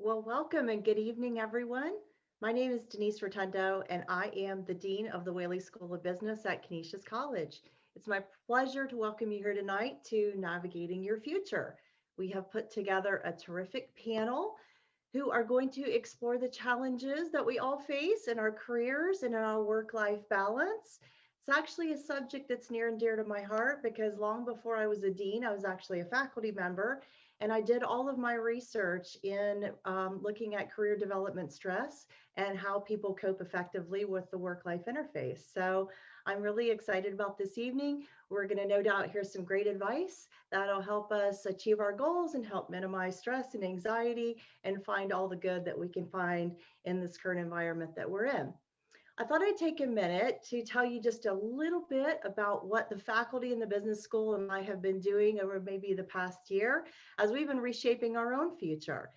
Well, welcome and good evening, everyone. My name is Denise Rotundo, and I am the Dean of the Whaley School of Business at Canisius College. It's my pleasure to welcome you here tonight to Navigating Your Future. We have put together a terrific panel who are going to explore the challenges that we all face in our careers and in our work-life balance. It's actually a subject that's near and dear to my heart because long before I was a dean, I was actually a faculty member, and I did all of my research in looking at career development stress and how people cope effectively with the work-life interface. So I'm really excited about this evening. We're going to no doubt hear some great advice that'll help us achieve our goals and help minimize stress and anxiety and find all the good that we can find in this current environment that we're in. I thought I'd take a minute to tell you just a little bit about what the faculty in the business school and I have been doing over maybe the past year as we've been reshaping our own future.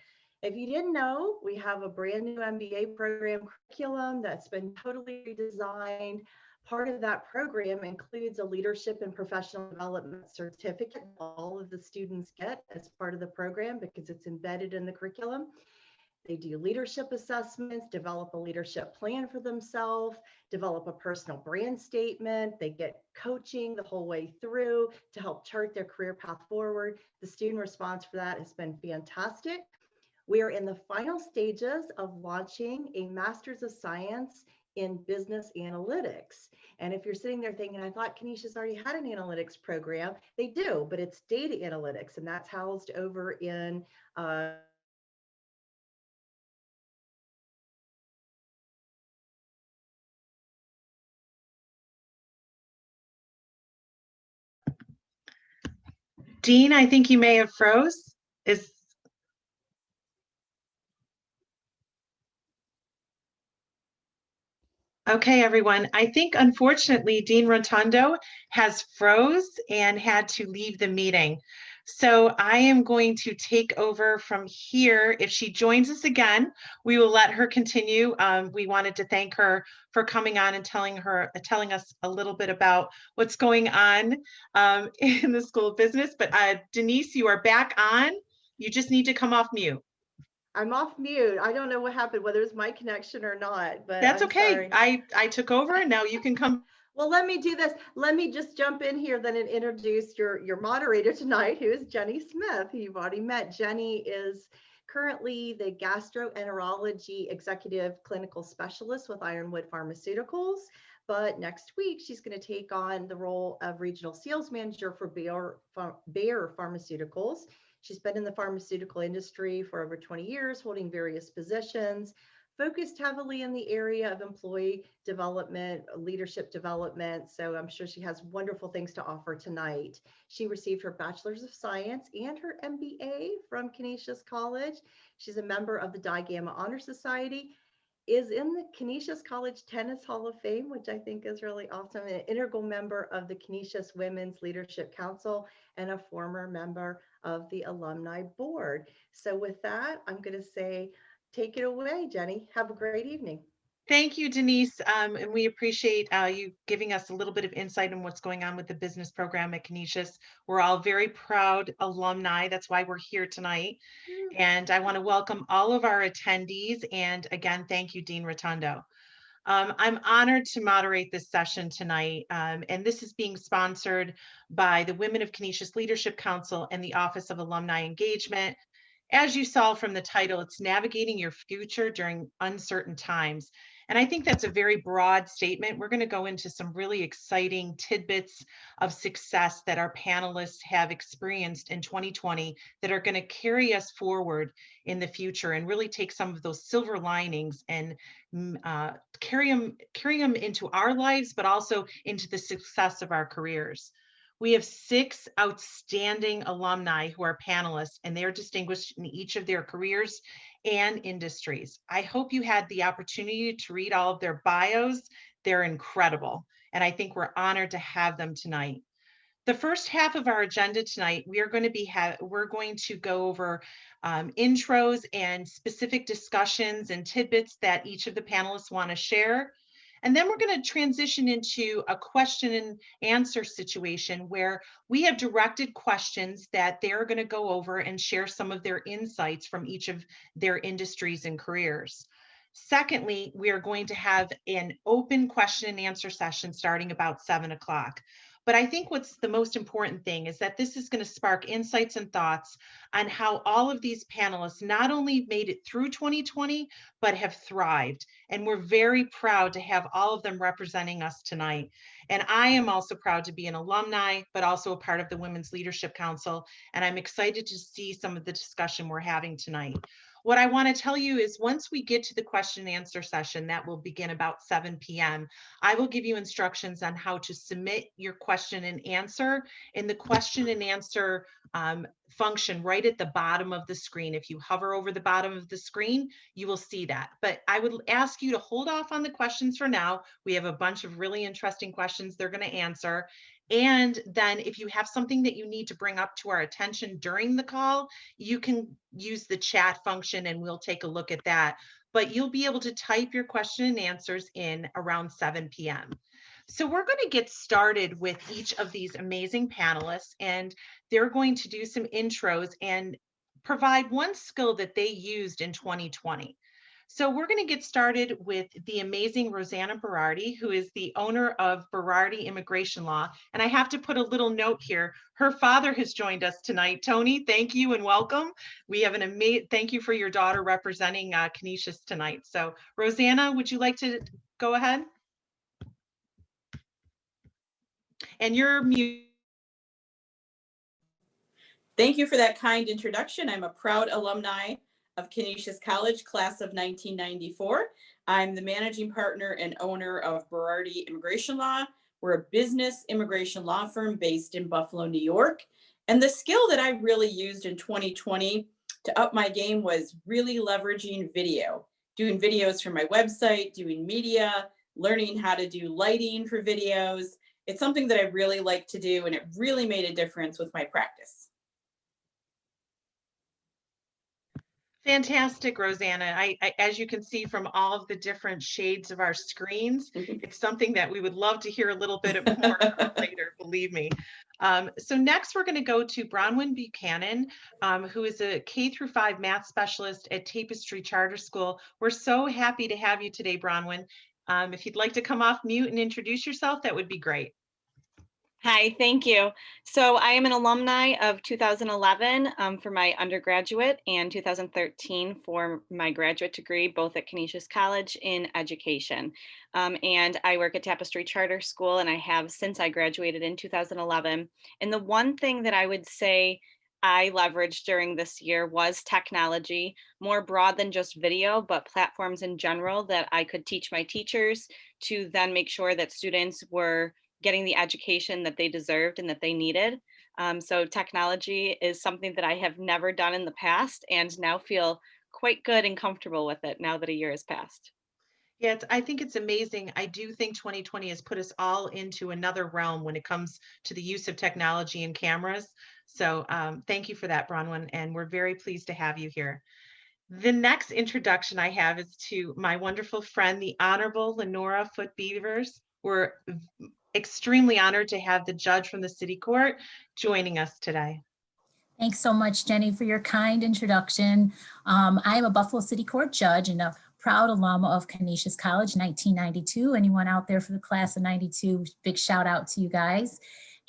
If you didn't know, we have a brand new MBA program curriculum that's been totally redesigned. Part of that program includes a leadership and professional development certificate all of the students get as part of the program because it's embedded in the curriculum. They do leadership assessments, develop a leadership plan for themselves, develop a personal brand statement. They get coaching the whole way through to help chart their career path forward. The student response for that has been fantastic. We are in the final stages of launching a Master's of Science in Business Analytics. And if you're sitting there thinking, I thought Canisius already had an analytics program, they do, but it's data analytics, and that's housed over in Dean, I think you may have froze. Okay, everyone. I think unfortunately Dean Rotundo has froze and had to leave the meeting. So I am going to take over from here. If she joins us again, we will let her continue. We wanted to thank her for coming on and telling us a little bit about what's going on in the School of Business. But Denise, you are back on. You just need to come off mute. I'm off mute. I don't know what happened, whether it's my connection or not, but that's I'm okay. Sorry. I took over and now you can come. Well, let me do this. Let me just jump in here then and introduce your moderator tonight, who is Jenny Smith, who you've already met. Jenny is currently the gastroenterology executive clinical specialist with Ironwood Pharmaceuticals. But next week, she's going to take on the role of regional sales manager for Bayer Pharmaceuticals. She's been in the pharmaceutical industry for over 20 years, holding various positions, focused heavily in the area of employee development, leadership development. So I'm sure she has wonderful things to offer tonight. She received her Bachelor's of Science and her MBA from Canisius College. She's a member of the Di Gamma Honor Society, is in the Canisius College Tennis Hall of Fame, which I think is really awesome, and an integral member of the Canisius Women's Leadership Council and a former member of the Alumni Board. So with that, I'm going to say, take it away, Jenny. Have a great evening. Thank you, Denise. And we appreciate you giving us a little bit of insight on what's going on with the business program at Canisius. We're all very proud alumni. That's why we're here tonight. And I want to welcome all of our attendees. And again, thank you, Dean Rotundo. I'm honored to moderate this session tonight. And this is being sponsored by the Women of Canisius Leadership Council and the Office of Alumni Engagement. As you saw from the title, it's navigating your future during uncertain times. And I think that's a very broad statement. We're going to go into some really exciting tidbits of success that our panelists have experienced in 2020 that are going to carry us forward in the future and really take some of those silver linings and carry them into our lives, but also into the success of our careers. We have 6 outstanding alumni who are panelists, and they are distinguished in each of their careers and industries. I hope you had the opportunity to read all of their bios. They're incredible, and I think we're honored to have them tonight. The first half of our agenda tonight, we're going to go over intros and specific discussions and tidbits that each of the panelists want to share. And then we're going to transition into a question and answer situation where we have directed questions that they're going to go over and share some of their insights from each of their industries and careers. Secondly, we are going to have an open question and answer session starting about 7 o'clock. But I think what's the most important thing is that this is going to spark insights and thoughts on how all of these panelists not only made it through 2020, but have thrived. And we're very proud to have all of them representing us tonight. And I am also proud to be an alumni, but also a part of the Women's Leadership Council. And I'm excited to see some of the discussion we're having tonight. What I want to tell you is once we get to the question and answer session, that will begin about 7 p.m., I will give you instructions on how to submit your question and answer in the question and answer function right at the bottom of the screen. If you hover over the bottom of the screen, you will see that. But I would ask you to hold off on the questions for now. We have a bunch of really interesting questions they're going to answer. And then if you have something that you need to bring up to our attention during the call, you can use the chat function and we'll take a look at that. But you'll be able to type your question and answers in around 7 p.m. So we're going to get started with each of these amazing panelists, and they're going to do some intros and provide one skill that they used in 2020. So we're going to get started with the amazing Rosanna Berardi, who is the owner of Berardi Immigration Law. And I have to put a little note here. Her father has joined us tonight. Tony, thank you and welcome. We have an amazing, thank you for your daughter representing Canisius tonight. So Rosanna, would you like to go ahead? And you're mute. Thank you for that kind introduction. I'm a proud alumni of Canisius College, class of 1994. I'm the managing partner and owner of Berardi Immigration Law. We're a business immigration law firm based in Buffalo, New York. And the skill that I really used in 2020 to up my game was really leveraging video, doing videos for my website, doing media, learning how to do lighting for videos. It's something that I really like to do, and it really made a difference with my practice. Fantastic, Rosanna. As you can see from all of the different shades of our screens, it's something that we would love to hear a little bit more about later, believe me. So next we're going to go to Bronwyn Buchanan, who is a K-5 math specialist at Tapestry Charter School. We're so happy to have you today, Bronwyn. If you'd like to come off mute and introduce yourself, that would be great. Hi, thank you. So I am an alumni of 2011 for my undergraduate and 2013 for my graduate degree, both at Canisius College in education. And I work at Tapestry Charter School, and I have since I graduated in 2011. And the one thing that I would say I leveraged during this year was technology, more broad than just video, but platforms in general that I could teach my teachers to then make sure that students were getting the education that they deserved and that they needed. So technology is something that I have never done in the past and now feel quite good and comfortable with it now that a year has passed. Yeah, I think it's amazing. I do think 2020 has put us all into another realm when it comes to the use of technology and cameras. So thank you for that, Bronwyn, and we're very pleased to have you here. The next introduction I have is to my wonderful friend, the Honorable Lenora Foote Beavers. We're extremely honored to have the judge from the City Court joining us today. Thanks so much, Jenny, for your kind introduction. I am a Buffalo City Court judge and a proud alum of Canisius College, 1992. Anyone out there for the class of 92, big shout out to you guys.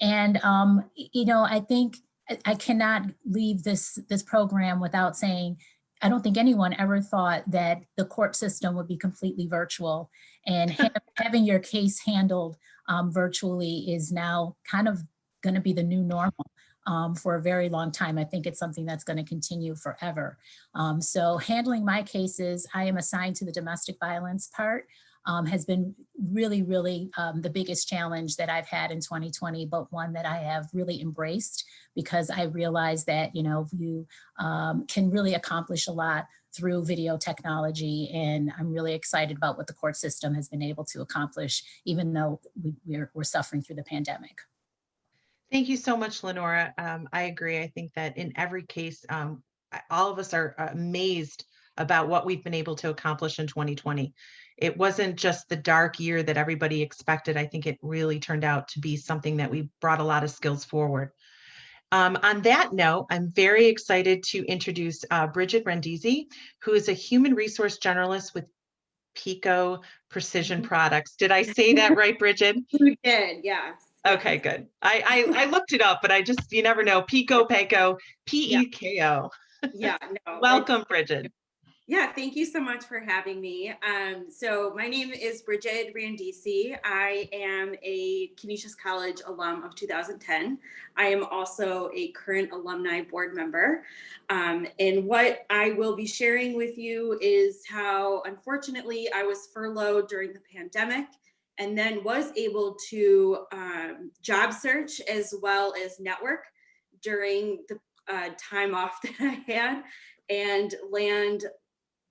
And, you know, I think I cannot leave this program without saying, I don't think anyone ever thought that the court system would be completely virtual, and having your case handled virtually is now kind of going to be the new normal for a very long time. I think it's something that's going to continue forever. So handling my cases, I am assigned to the domestic violence part, has been really, really the biggest challenge that I've had in 2020, but one that I have really embraced because I realized that, you know, you can really accomplish a lot through video technology. And I'm really excited about what the court system has been able to accomplish, even though we're suffering through the pandemic. Thank you so much, Lenora. I agree. I think that in every case, all of us are amazed about what we've been able to accomplish in 2020. It wasn't just the dark year that everybody expected. I think it really turned out to be something that we brought a lot of skills forward. On that note, I'm very excited to introduce Bridget Rendisi, who is a human resource generalist with Pico Precision Products. Did I say that right, Bridget? You did, yes. Okay, good. I looked it up, but you never know. Pico, Peko, P-E-K-O. Yeah, no. Welcome, Bridget. Yeah, thank you so much for having me. So my name is Bridget Rendisi. I am a Canisius College alum of 2010. I am also a current alumni board member. And what I will be sharing with you is how, unfortunately, I was furloughed during the pandemic and then was able to job search as well as network during the time off that I had and land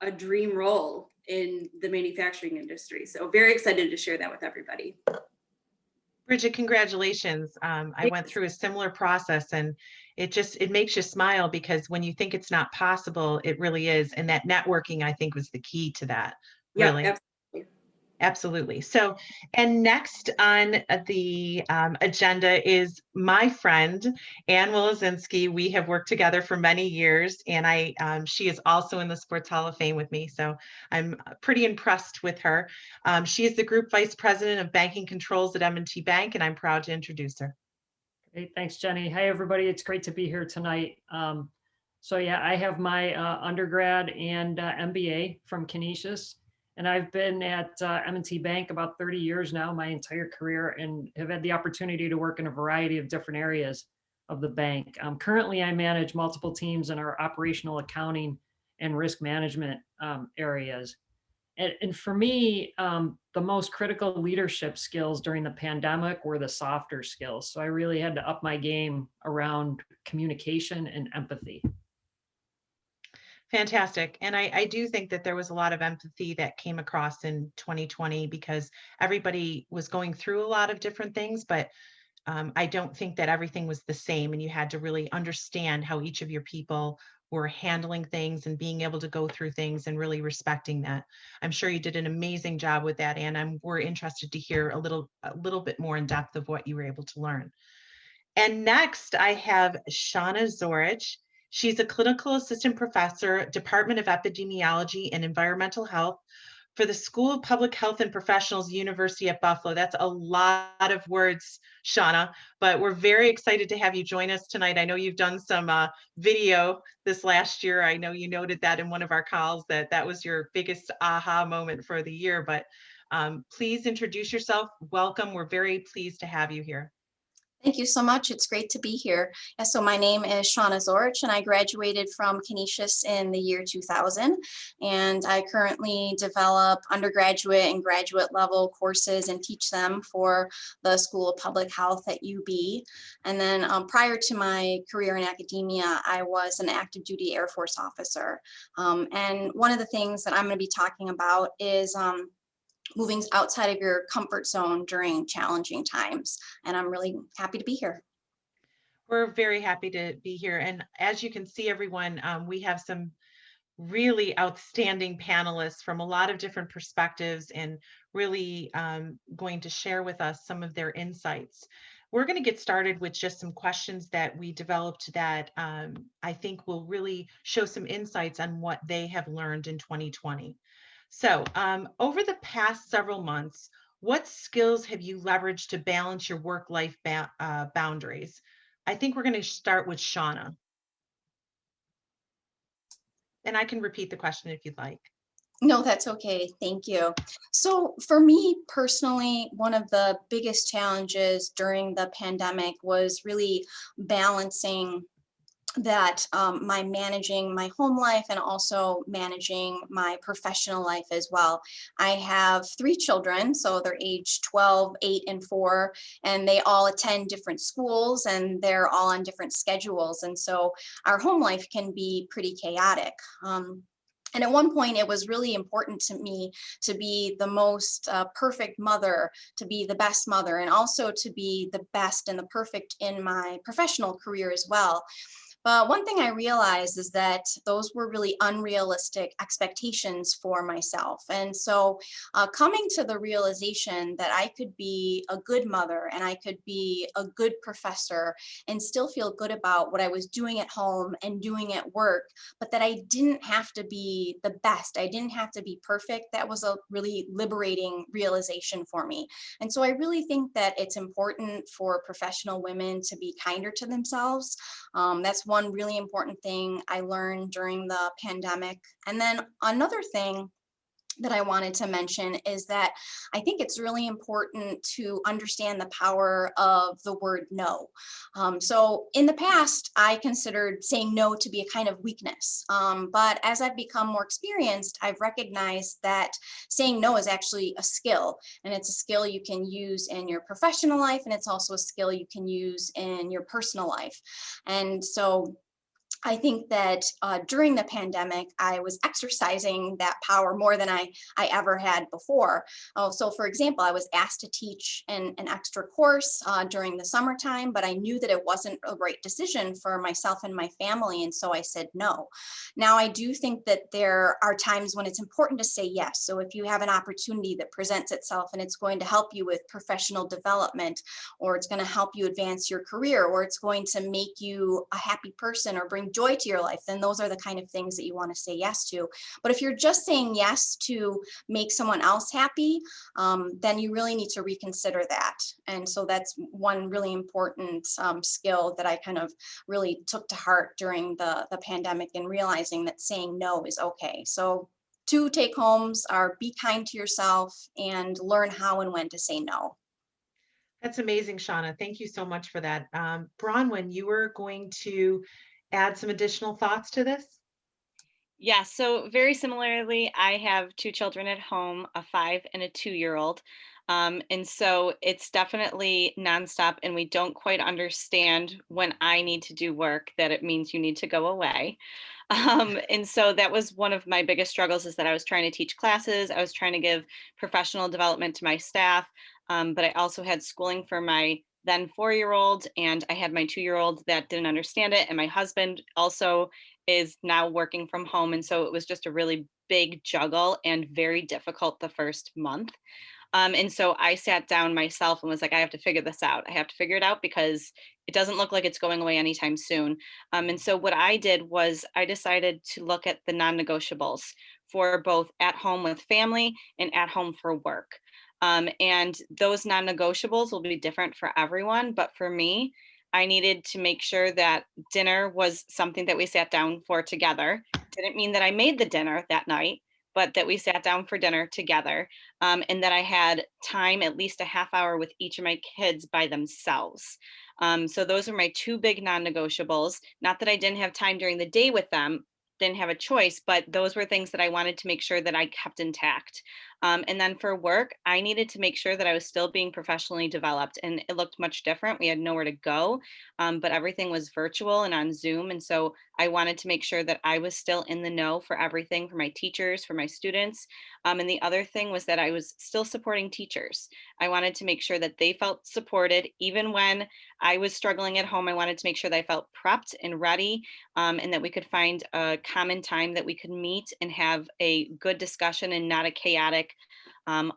a dream role in the manufacturing industry. So very excited to share that with everybody. Bridget, congratulations. I went through a similar process, and it makes you smile, because when you think it's not possible, it really is. And that networking, I think, was the key to that. Really. Yeah, absolutely. Absolutely. So, and next on the agenda is my friend, Ann Wolozinski. We have worked together for many years, and she is also in the Sports Hall of Fame with me. So I'm pretty impressed with her. She is the Group Vice President of Banking Controls at M&T Bank, and I'm proud to introduce her. Hey, thanks, Jenny. Hi, everybody. It's great to be here tonight. So yeah, I have my undergrad and MBA from Canisius. And I've been at M&T Bank about 30 years now, my entire career, and have had the opportunity to work in a variety of different areas of the bank. Currently, I manage multiple teams in our operational accounting and risk management areas. And for me, the most critical leadership skills during the pandemic were the softer skills. So I really had to up my game around communication and empathy. Fantastic. And I do think that there was a lot of empathy that came across in 2020, because everybody was going through a lot of different things, but I don't think that everything was the same, and you had to really understand how each of your people were handling things and being able to go through things and really respecting that. I'm sure you did an amazing job with that, and we're interested to hear a little bit more in depth of what you were able to learn. And next I have Shauna Zorich. She's a clinical assistant professor, Department of Epidemiology and Environmental Health for the School of Public Health and Professionals, University at Buffalo. That's a lot of words, Shauna, but we're very excited to have you join us tonight. I know you've done some video this last year. I know you noted that in one of our calls, that was your biggest aha moment for the year, but please introduce yourself. Welcome. We're very pleased to have you here. Thank you so much. It's great to be here. So my name is Shauna Zorich, and I graduated from Canisius in the year 2000. And I currently develop undergraduate and graduate level courses and teach them for the School of Public Health at UB. And then prior to my career in academia, I was an active duty Air Force officer. And one of the things that I'm going to be talking about is moving outside of your comfort zone during challenging times. And I'm really happy to be here. We're very happy to be here. And as you can see, everyone, we have some really outstanding panelists from a lot of different perspectives, and really going to share with us some of their insights. We're going to get started with just some questions that we developed that I think will really show some insights on what they have learned in 2020. So over the past several months, what skills have you leveraged to balance your work-life boundaries? I think we're going to start with Shauna. And I can repeat the question if you'd like. No, that's okay. Thank you. So for me personally, one of the biggest challenges during the pandemic was really balancing that my managing my home life and also managing my professional life as well. I have 3 children, so they're age 12, 8, and 4, and they all attend different schools, and they're all on different schedules. And so our home life can be pretty chaotic. And at one point, it was really important to me to be the most perfect mother, to be the best mother, and also to be the best and the perfect in my professional career as well. But one thing I realized is that those were really unrealistic expectations for myself. And so coming to the realization that I could be a good mother and I could be a good professor and still feel good about what I was doing at home and doing at work, but that I didn't have to be the best. I didn't have to be perfect. That was a really liberating realization for me. And so I really think that it's important for professional women to be kinder to themselves. That's one really important thing I learned during the pandemic. And then another thing that I wanted to mention is that I think it's really important to understand the power of the word no. So in the past, I considered saying no to be a kind of weakness. But as I've become more experienced, I've recognized that saying no is actually a skill, and it's a skill you can use in your professional life, and it's also a skill you can use in your personal life. And so I think that during the pandemic, I was exercising that power more than I ever had before. So for example, I was asked to teach an extra course during the summertime, but I knew that it wasn't a right decision for myself and my family. And so I said no. Now, I do think that there are times when it's important to say yes. So if you have an opportunity that presents itself and it's going to help you with professional development, or it's going to help you advance your career, or it's going to make you a happy person or bring joy to your life, then those are the kind of things that you want to say yes to. But if you're just saying yes to make someone else happy, then you really need to reconsider that. And so that's one really important skill that I kind of really took to heart during the pandemic, and realizing that saying no is okay. So 2 take homes are: be kind to yourself and learn how and when to say no. That's amazing, Shauna. Thank you so much for that. Bronwyn, you were going to add some additional thoughts to this? Yeah, so very similarly, I have 2 children at home, a 5 and a 2-year-old. And so it's definitely nonstop, and we don't quite understand when I need to do work that it means you need to go away. And so that was one of my biggest struggles, is that I was trying to teach classes, I was trying to give professional development to my staff, but I also had schooling for my then 4-year-old, and I had my 2-year-old that didn't understand it, and my husband also is now working from home. And so it was just a really big juggle and very difficult the first month. And so I sat down myself and was like, I have to figure this out. I have to figure it out because it doesn't look like it's going away anytime soon. And so what I did was I decided to look at the non-negotiables for both at home with family and at home for work. And those non-negotiables will be different for everyone. But for me, I needed to make sure that dinner was something that we sat down for together. Didn't mean that I made the dinner that night, but that we sat down for dinner together, and that I had time, at least a half hour with each of my kids by themselves. So those are my 2 big non-negotiables. Not that I didn't have time during the day with them, didn't have a choice, but those were things that I wanted to make sure that I kept intact. And then for work, I needed to make sure that I was still being professionally developed, and it looked much different. We had nowhere to go, but everything was virtual and on Zoom. And so I wanted to make sure that I was still in the know for everything, for my teachers, for my students. And the other thing was that I was still supporting teachers. I wanted to make sure that they felt supported. Even when I was struggling at home, I wanted to make sure that I felt prepped and ready, and that we could find a common time that we could meet and have a good discussion, and not a chaotic,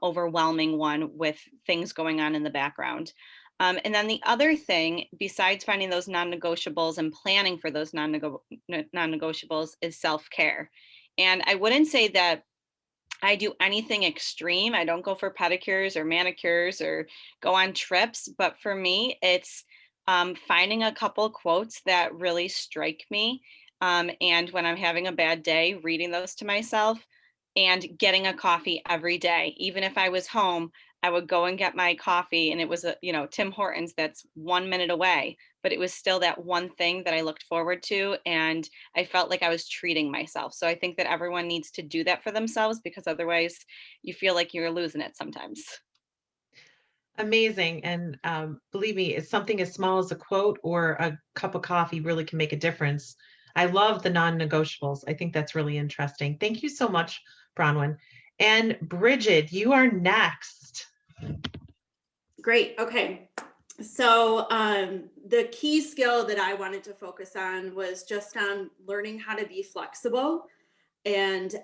overwhelming one with things going on in the background. And then the other thing, besides finding those non-negotiables and planning for those non-negotiables, is self-care. And I wouldn't say that I do anything extreme. I don't go for pedicures or manicures or go on trips. But for me, it's finding a couple quotes that really strike me. And when I'm having a bad day, reading those to myself, and getting a coffee every day. Even if I was home, I would go and get my coffee, and it was Tim Hortons that's 1 minute away, but it was still that one thing that I looked forward to, and I felt like I was treating myself. So I think that everyone needs to do that for themselves, because otherwise you feel like you're losing it sometimes. Amazing. And believe me, it's something as small as a quote or a cup of coffee really can make a difference. I love the non-negotiables. I think that's really interesting. Thank you so much, Bronwyn. And Bridget, you are next. Great. Okay. So the key skill that I wanted to focus on was just on learning how to be flexible. And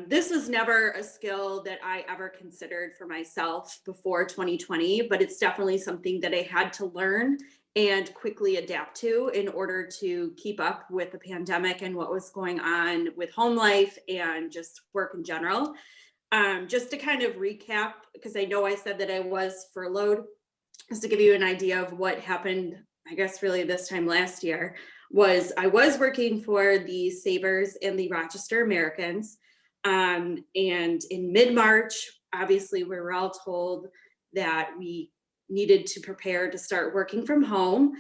this was never a skill that I ever considered for myself before 2020, but it's definitely something that I had to learn and quickly adapt to in order to keep up with the pandemic and what was going on with home life and just work in general. Just to kind of recap, because I know I said that I was furloughed, just to give you an idea of what happened, I guess really this time last year, was I was working for the Sabres and the Rochester Americans. And in mid-March, obviously we were all told that we needed to prepare to start working from home,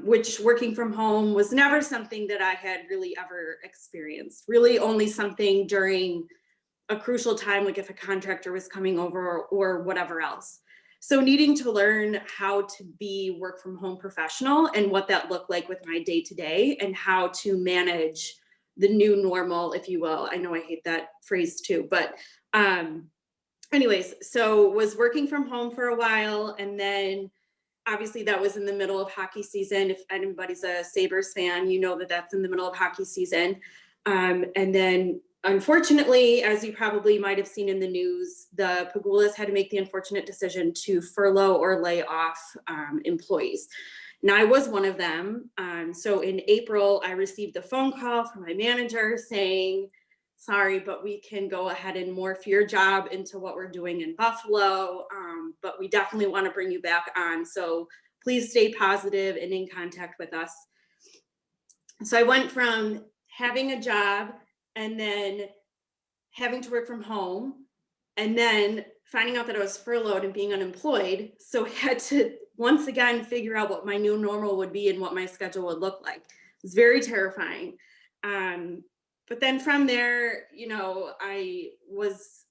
which working from home was never something that I had really ever experienced, really only something during a crucial time, like if a contractor was coming over or whatever else. So needing to learn how to be work from home professional and what that looked like with my day to day and how to manage the new normal, if you will. I know I hate that phrase too, but anyways, so was working from home for a while, and then obviously that was in the middle of hockey season. If anybody's a Sabres fan, you know that that's in the middle of hockey season. And then unfortunately, as you probably might have seen in the news, the Pagulas had to make the unfortunate decision to furlough or lay off employees. Now I was one of them. So in April, I received a phone call from my manager saying, sorry, but we can go ahead and morph your job into what we're doing in Buffalo. But we definitely want to bring you back on. So please stay positive and in contact with us. So I went from having a job and then having to work from home and then finding out that I was furloughed and being unemployed. So I had to once again figure out what my new normal would be and what my schedule would look like. It was very terrifying. But then from there, you know, I was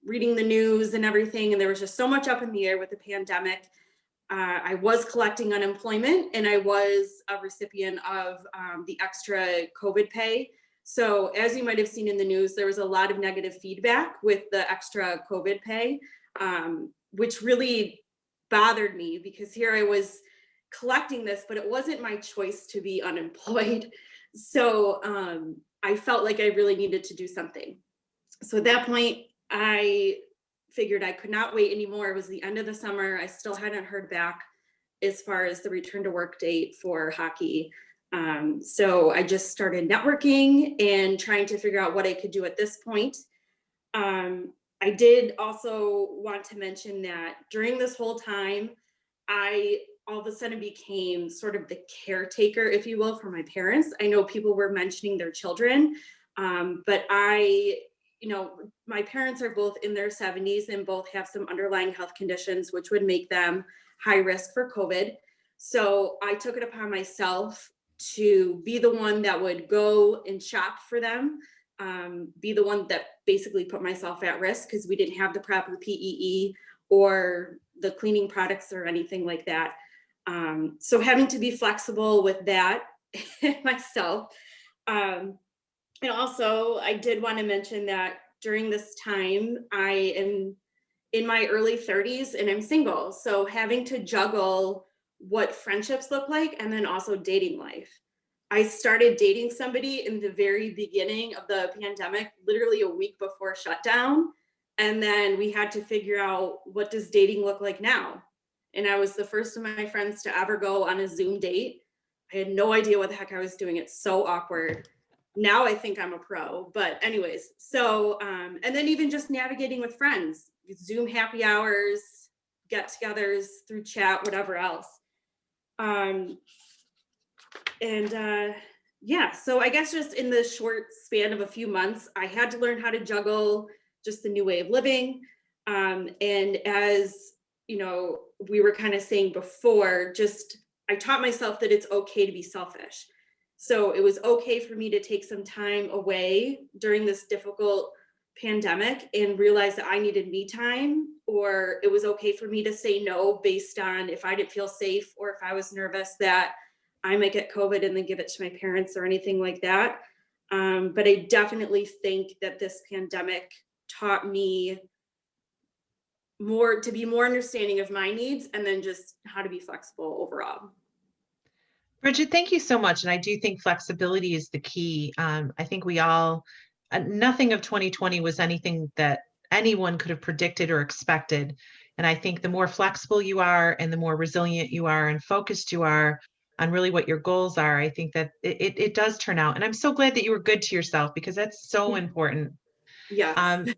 reading the news and everything, and there was just so much up in the air with the pandemic. I was collecting unemployment, and I was a recipient of the extra COVID pay. So as you might have seen in the news, there was a lot of negative feedback with the extra COVID pay, which really bothered me because here I was collecting this, but it wasn't my choice to be unemployed. So I felt like I really needed to do something. So at that point, I figured I could not wait anymore. It was the end of the summer. I still hadn't heard back as far as the return to work date for hockey. So I just started networking and trying to figure out what I could do at this point. I did also want to mention that during this whole time, I all of a sudden became sort of the caretaker, if you will, for my parents. I know people were mentioning their children, but you know, my parents are both in their 70s and both have some underlying health conditions, which would make them high risk for COVID. So I took it upon myself to be the one that would go and shop for them, be the one that basically put myself at risk because we didn't have the proper PEE or the cleaning products or anything like that. So having to be flexible with that myself. And also, I did want to mention that during this time, I am in my early 30s and I'm single. So having to juggle what friendships look like and then also dating life. I started dating somebody in the very beginning of the pandemic, literally a week before shutdown. And then we had to figure out, what does dating look like now? And I was the first of my friends to ever go on a Zoom date. I had no idea what the heck I was doing. It's so awkward. Now I think I'm a pro, but anyways, so, and then even just navigating with friends, Zoom happy hours, get-togethers through chat, whatever else. Yeah, so I guess just in the short span of a few months, I had to learn how to juggle just the new way of living. And as you know, we were kind of saying before, just I taught myself that it's okay to be selfish. So it was okay for me to take some time away during this difficult pandemic and realize that I needed me time, or it was okay for me to say no based on if I didn't feel safe or if I was nervous that I might get COVID and then give it to my parents or anything like that. But I definitely think that this pandemic taught me to be more understanding of my needs, and then just how to be flexible overall. Bridget, thank you so much. And I do think flexibility is the key. I think we all, nothing of 2020 was anything that anyone could have predicted or expected. And I think the more flexible you are and the more resilient you are and focused you are on really what your goals are, I think that it does turn out. And I'm so glad that you were good to yourself, because that's so important. Yes.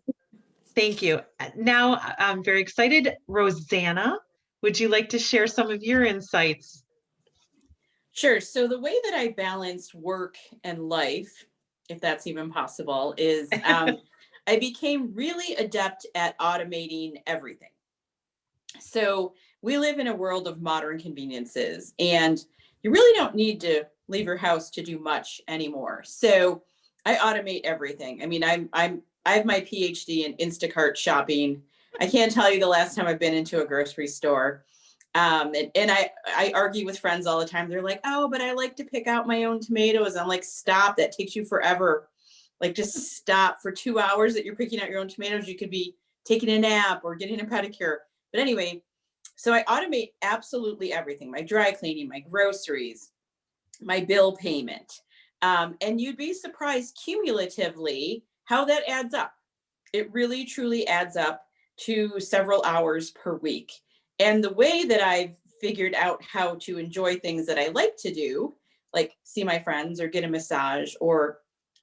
Thank you. Now I'm very excited. Rosanna, would you like to share some of your insights? Sure. So the way that I balanced work and life, if that's even possible, is I became really adept at automating everything. So we live in a world of modern conveniences, and you really don't need to leave your house to do much anymore. So I automate everything. I mean, I have my PhD in Instacart shopping. I can't tell you the last time I've been into a grocery store. And I argue with friends all the time. They're like, oh, but I like to pick out my own tomatoes. I'm like, stop, that takes you forever. Like, just stop. For 2 hours that you're picking out your own tomatoes, you could be taking a nap or getting a pedicure. But anyway, so I automate absolutely everything: my dry cleaning, my groceries, my bill payment. And you'd be surprised cumulatively how that adds up. It really, truly adds up to several hours per week. And the way that I've figured out how to enjoy things that I like to do, like see my friends or get a massage or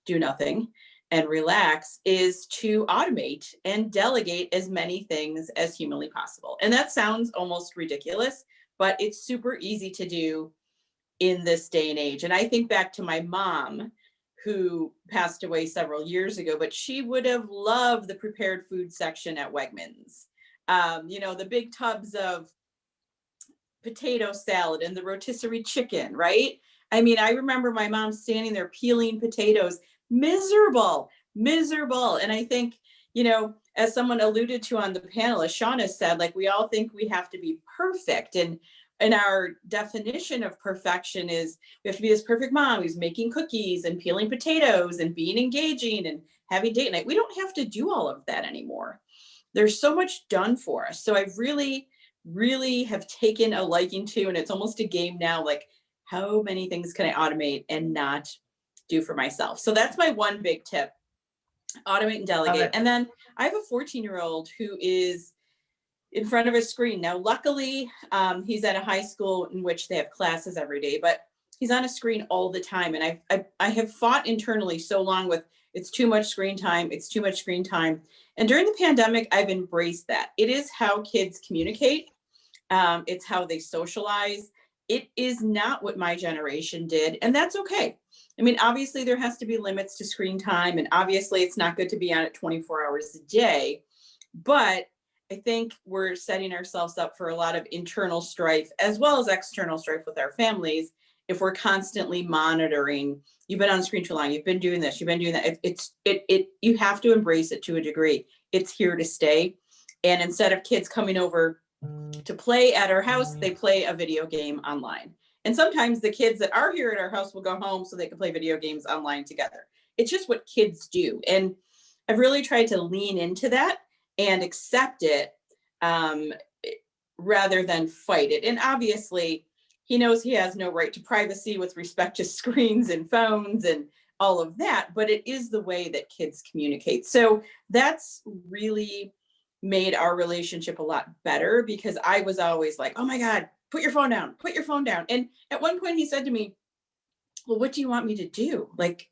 do nothing and relax, is to automate and delegate as many things as humanly possible. And that sounds almost ridiculous, but it's super easy to do in this day and age. And I think back to my mom, who passed away several years ago, but she would have loved the prepared food section at Wegmans. The big tubs of potato salad and the rotisserie chicken, right? I mean, I remember my mom standing there peeling potatoes, miserable. And I think, as someone alluded to on the panel, as Shauna said, like, we all think we have to be perfect. And our definition of perfection is we have to be this perfect mom who's making cookies and peeling potatoes and being engaging and having date night. We don't have to do all of that anymore. There's so much done for us. So I've really, really have taken a liking to, and it's almost a game now, like, how many things can I automate and not do for myself? So that's my one big tip: automate and delegate. And then I have a 14-year-old who is in front of a screen. Now, luckily, he's at a high school in which they have classes every day, but he's on a screen all the time. And I have fought internally so long with, it's too much screen time. It's too much screen time. And during the pandemic, I've embraced that. It is how kids communicate. It's how they socialize. It is not what my generation did, and that's okay. I mean, obviously there has to be limits to screen time, and obviously it's not good to be on it 24 hours a day, but I think we're setting ourselves up for a lot of internal strife as well as external strife with our families if we're constantly monitoring. You've been on the screen too long. You've been doing this. You've been doing that. You have to embrace it to a degree. It's here to stay. And instead of kids coming over to play at our house, they play a video game online. And sometimes the kids that are here at our house will go home so they can play video games online together. It's just what kids do. And I've really tried to lean into that and accept it rather than fight it. And obviously, he knows he has no right to privacy with respect to screens and phones and all of that, but it is the way that kids communicate. So that's really made our relationship a lot better, because I was always like, oh my God, put your phone down, put your phone down. And at one point he said to me, well, what do you want me to do? Like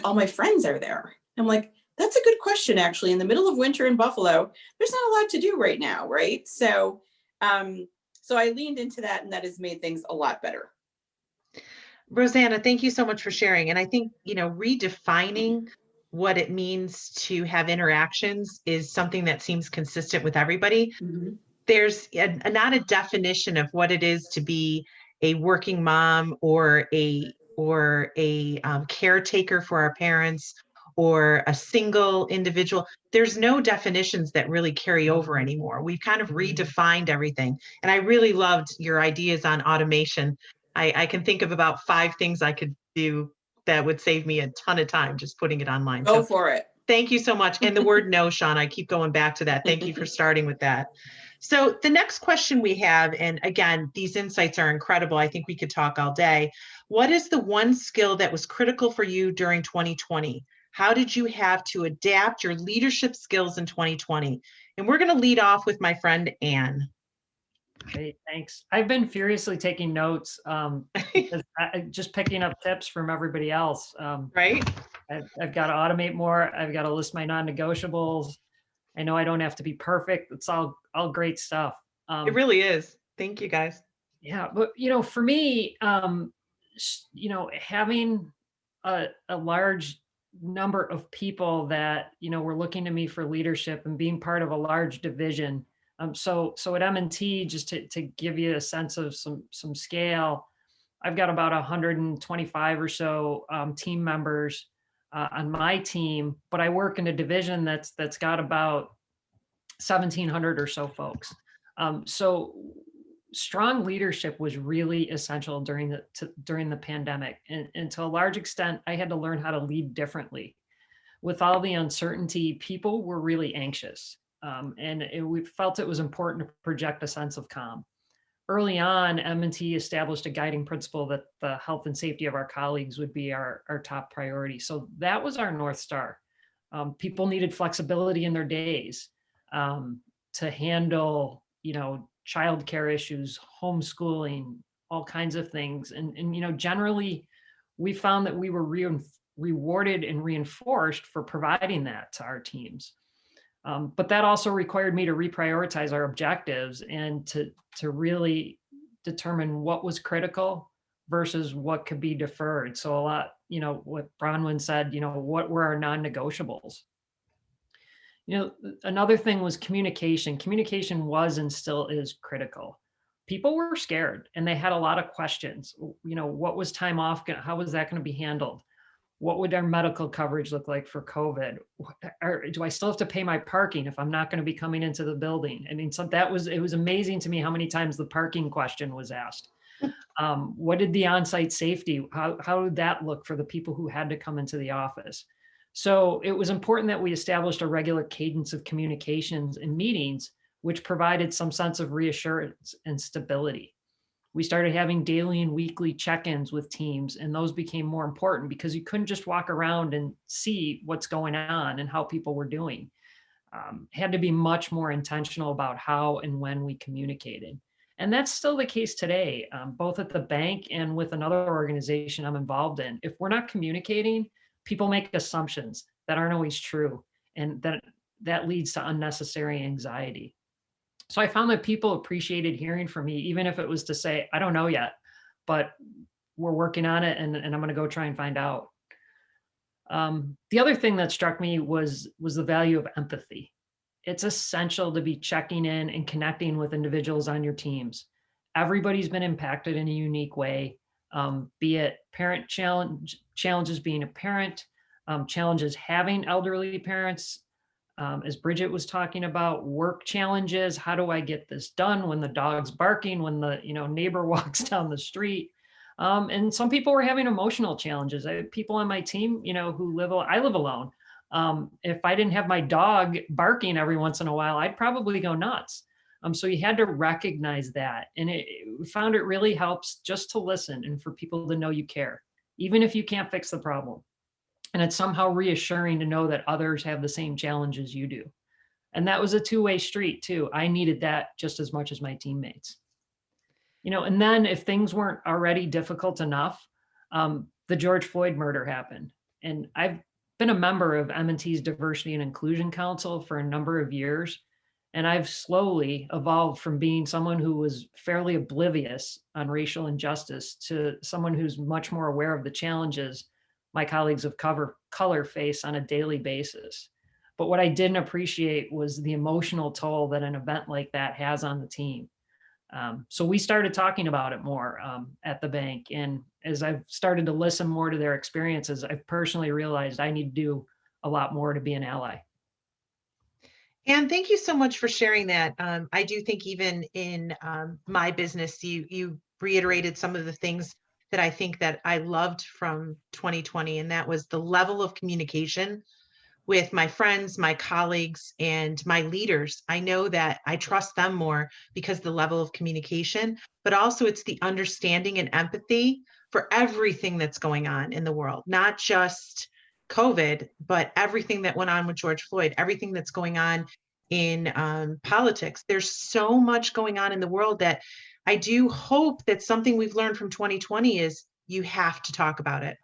all my friends are there. I'm like, that's a good question, actually. In the middle of winter in Buffalo, there's not a lot to do right now, right? So I leaned into that, and that has made things a lot better. Rosanna, thank you so much for sharing. And I think, redefining what it means to have interactions is something that seems consistent with everybody. Mm-hmm. There's not a definition of what it is to be a working mom or a caretaker for our parents or a single individual. There's no definitions that really carry over anymore. We've kind of redefined everything. And I really loved your ideas on automation. I can think of about 5 things I could do that would save me a ton of time just putting it online. Go for it. Thank you so much. And the word no, Sean, I keep going back to that. Thank you for starting with that. So the next question we have, and again, these insights are incredible. I think we could talk all day. What is the one skill that was critical for you during 2020? How did you have to adapt your leadership skills in 2020? And we're going to lead off with my friend, Anne. Great, thanks. I've been furiously taking notes, because just picking up tips from everybody else. Right? I've got to automate more. I've got to list my non-negotiables. I know I don't have to be perfect. It's all great stuff. It really is. Thank you, guys. Yeah, but for me, having a large number of people that were looking to me for leadership and being part of a large division. So at M&T, just to give you a sense of some scale, I've got about 125 or so team members on my team, but I work in a division that's got about 1,700 or so folks. So strong leadership was really essential during the pandemic, and to a large extent, I had to learn how to lead differently. With all the uncertainty, people were really anxious, and we felt it was important to project a sense of calm. Early on, M&T established a guiding principle that the health and safety of our colleagues would be our top priority. So that was our North Star. People needed flexibility in their days to handle, childcare issues, homeschooling, all kinds of things. And generally, we found that we were rewarded and reinforced for providing that to our teams. But that also required me to reprioritize our objectives and to really determine what was critical versus what could be deferred. So a lot, what Bronwyn said, what were our non-negotiables? Another thing was communication. Communication was and still is critical. People were scared and they had a lot of questions. What was time off? How was that going to be handled? What would our medical coverage look like for COVID? Or do I still have to pay my parking if I'm not going to be coming into the building? I mean, it was amazing to me how many times the parking question was asked. What did the on-site safety, how did that look for the people who had to come into the office? So it was important that we established a regular cadence of communications and meetings, which provided some sense of reassurance and stability. We started having daily and weekly check-ins with teams, and those became more important because you couldn't just walk around and see what's going on and how people were doing. Had to be much more intentional about how and when we communicated. And that's still the case today, both at the bank and with another organization I'm involved in. If we're not communicating, people make assumptions that aren't always true, and that leads to unnecessary anxiety. So I found that people appreciated hearing from me, even if it was to say, I don't know yet, but we're working on it and I'm going to go try and find out. The other thing that struck me was the value of empathy. It's essential to be checking in and connecting with individuals on your teams. Everybody's been impacted in a unique way, be it parent challenges being a parent, challenges having elderly parents, as Bridget was talking about, work challenges. How do I get this done when the dog's barking, when the neighbor walks down the street? And some people were having emotional challenges. I had people on my team, I live alone. If I didn't have my dog barking every once in a while, I'd probably go nuts. So you had to recognize that. And we found it really helps just to listen and for people to know you care, even if you can't fix the problem. And it's somehow reassuring to know that others have the same challenges you do. And that was a two-way street too. I needed that just as much as my teammates. And then if things weren't already difficult enough, the George Floyd murder happened. And I've been a member of M&T's Diversity and Inclusion Council for a number of years. And I've slowly evolved from being someone who was fairly oblivious on racial injustice to someone who's much more aware of the challenges my colleagues of color face on a daily basis. But what I didn't appreciate was the emotional toll that an event like that has on the team. So we started talking about it more at the bank. And as I've started to listen more to their experiences, I've personally realized I need to do a lot more to be an ally. And thank you so much for sharing that. I do think even in my business, you reiterated some of the things that I think that I loved from 2020, and that was the level of communication with my friends, my colleagues, and my leaders. I know that I trust them more because the level of communication, but also it's the understanding and empathy for everything that's going on in the world, not just COVID, but everything that went on with George Floyd, everything that's going on in politics. There's so much going on in the world that I do hope that something we've learned from 2020 is you have to talk about it.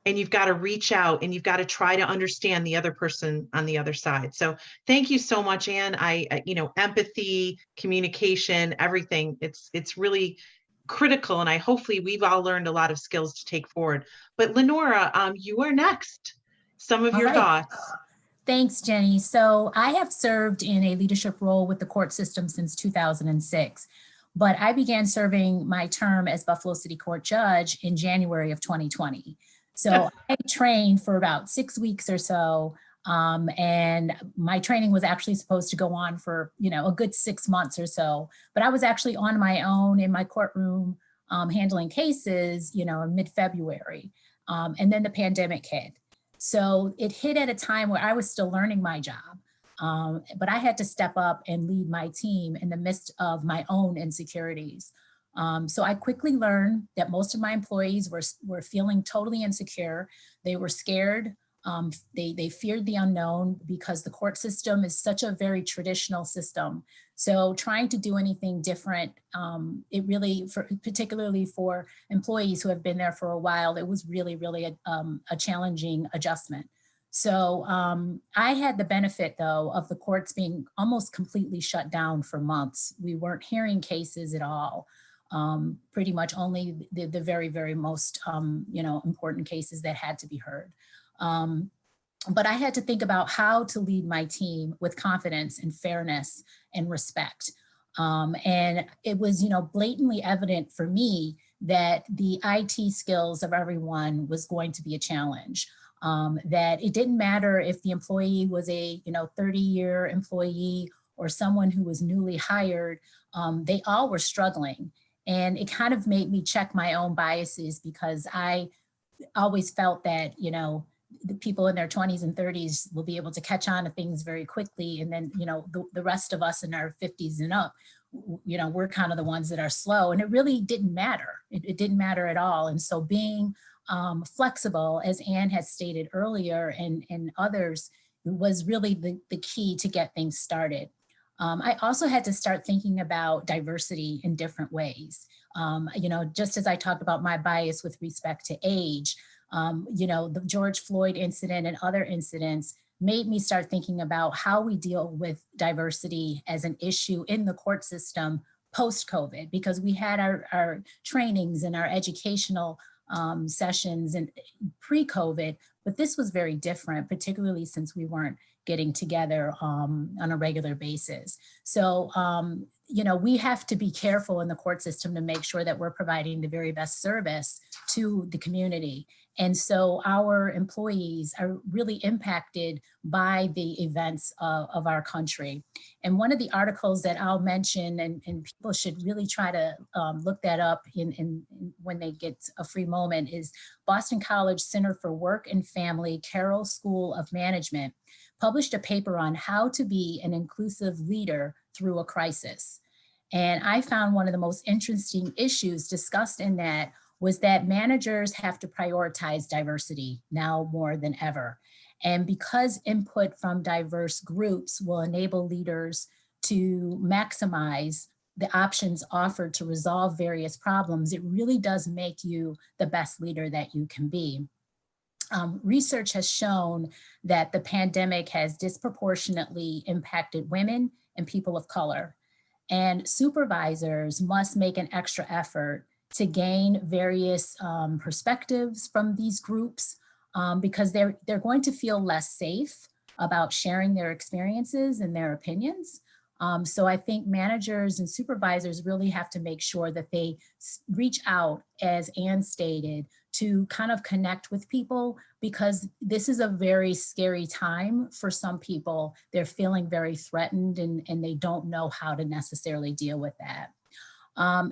And you've got to reach out and you've got to try to understand the other person on the other side. So thank you so much, Anne. Empathy, communication, everything. It's really critical. And hopefully we've all learned a lot of skills to take forward. But Lenora, you are next. Some of All your right. thoughts. Thanks, Jenny. So I have served in a leadership role with the court system since 2006, but I began serving my term as Buffalo City Court Judge in January of 2020. So I trained for about 6 weeks or so, and my training was actually supposed to go on for, a good 6 months or so, but I was actually on my own in my courtroom handling cases, in mid-February, and then the pandemic hit. So it hit at a time where I was still learning my job, but I had to step up and lead my team in the midst of my own insecurities. So I quickly learned that most of my employees were feeling totally insecure. They were scared. They feared the unknown because the court system is such a very traditional system. So trying to do anything different, it really, particularly for employees who have been there for a while, it was really, really a challenging adjustment. So I had the benefit, though, of the courts being almost completely shut down for months. We weren't hearing cases at all. Pretty much only the very, very most, important cases that had to be heard. But I had to think about how to lead my team with confidence and fairness and respect. And it was, blatantly evident for me that the IT skills of everyone was going to be a challenge. That it didn't matter if the employee was a 30-year employee or someone who was newly hired, they all were struggling. And it kind of made me check my own biases because I always felt that, the people in their 20s and 30s will be able to catch on to things very quickly. And then, the rest of us in our 50s and up, we're kind of the ones that are slow. And it really didn't matter. It didn't matter at all. And so being flexible, as Anne has stated earlier, and others, was really the key to get things started. I also had to start thinking about diversity in different ways. Just as I talked about my bias with respect to age, the George Floyd incident and other incidents made me start thinking about how we deal with diversity as an issue in the court system post-COVID, because we had our trainings and our educational sessions and pre-COVID, but this was very different, particularly since we weren't getting together on a regular basis. So, we have to be careful in the court system to make sure that we're providing the very best service to the community. And so our employees are really impacted by the events of our country. And one of the articles that I'll mention, and people should really try to look that up when they get a free moment, is Boston College Center for Work and Family Carroll School of Management published a paper on how to be an inclusive leader through a crisis. And I found one of the most interesting issues discussed in that was that managers have to prioritize diversity now more than ever. And because input from diverse groups will enable leaders to maximize the options offered to resolve various problems, it really does make you the best leader that you can be. Research has shown that the pandemic has disproportionately impacted women and people of color. And supervisors must make an extra effort to gain various perspectives from these groups because they're going to feel less safe about sharing their experiences and their opinions. So I think managers and supervisors really have to make sure that they reach out, as Anne stated, to kind of connect with people, because this is a very scary time for some people. They're feeling very threatened and they don't know how to necessarily deal with that.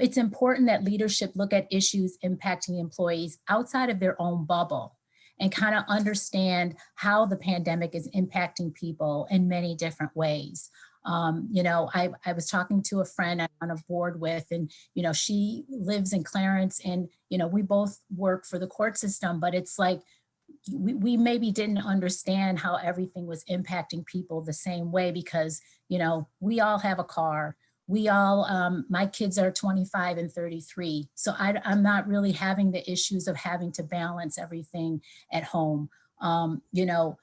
It's important that leadership look at issues impacting employees outside of their own bubble and kind of understand how the pandemic is impacting people in many different ways. You know, I was talking to a friend I'm on a board with, and, you know, she lives in Clarence, and, you know, we both work for the court system, but it's like, we maybe didn't understand how everything was impacting people the same way because, you know, we all have a car. We all, my kids are 25 and 33. So I'm not really having the issues of having to balance everything at home. You know,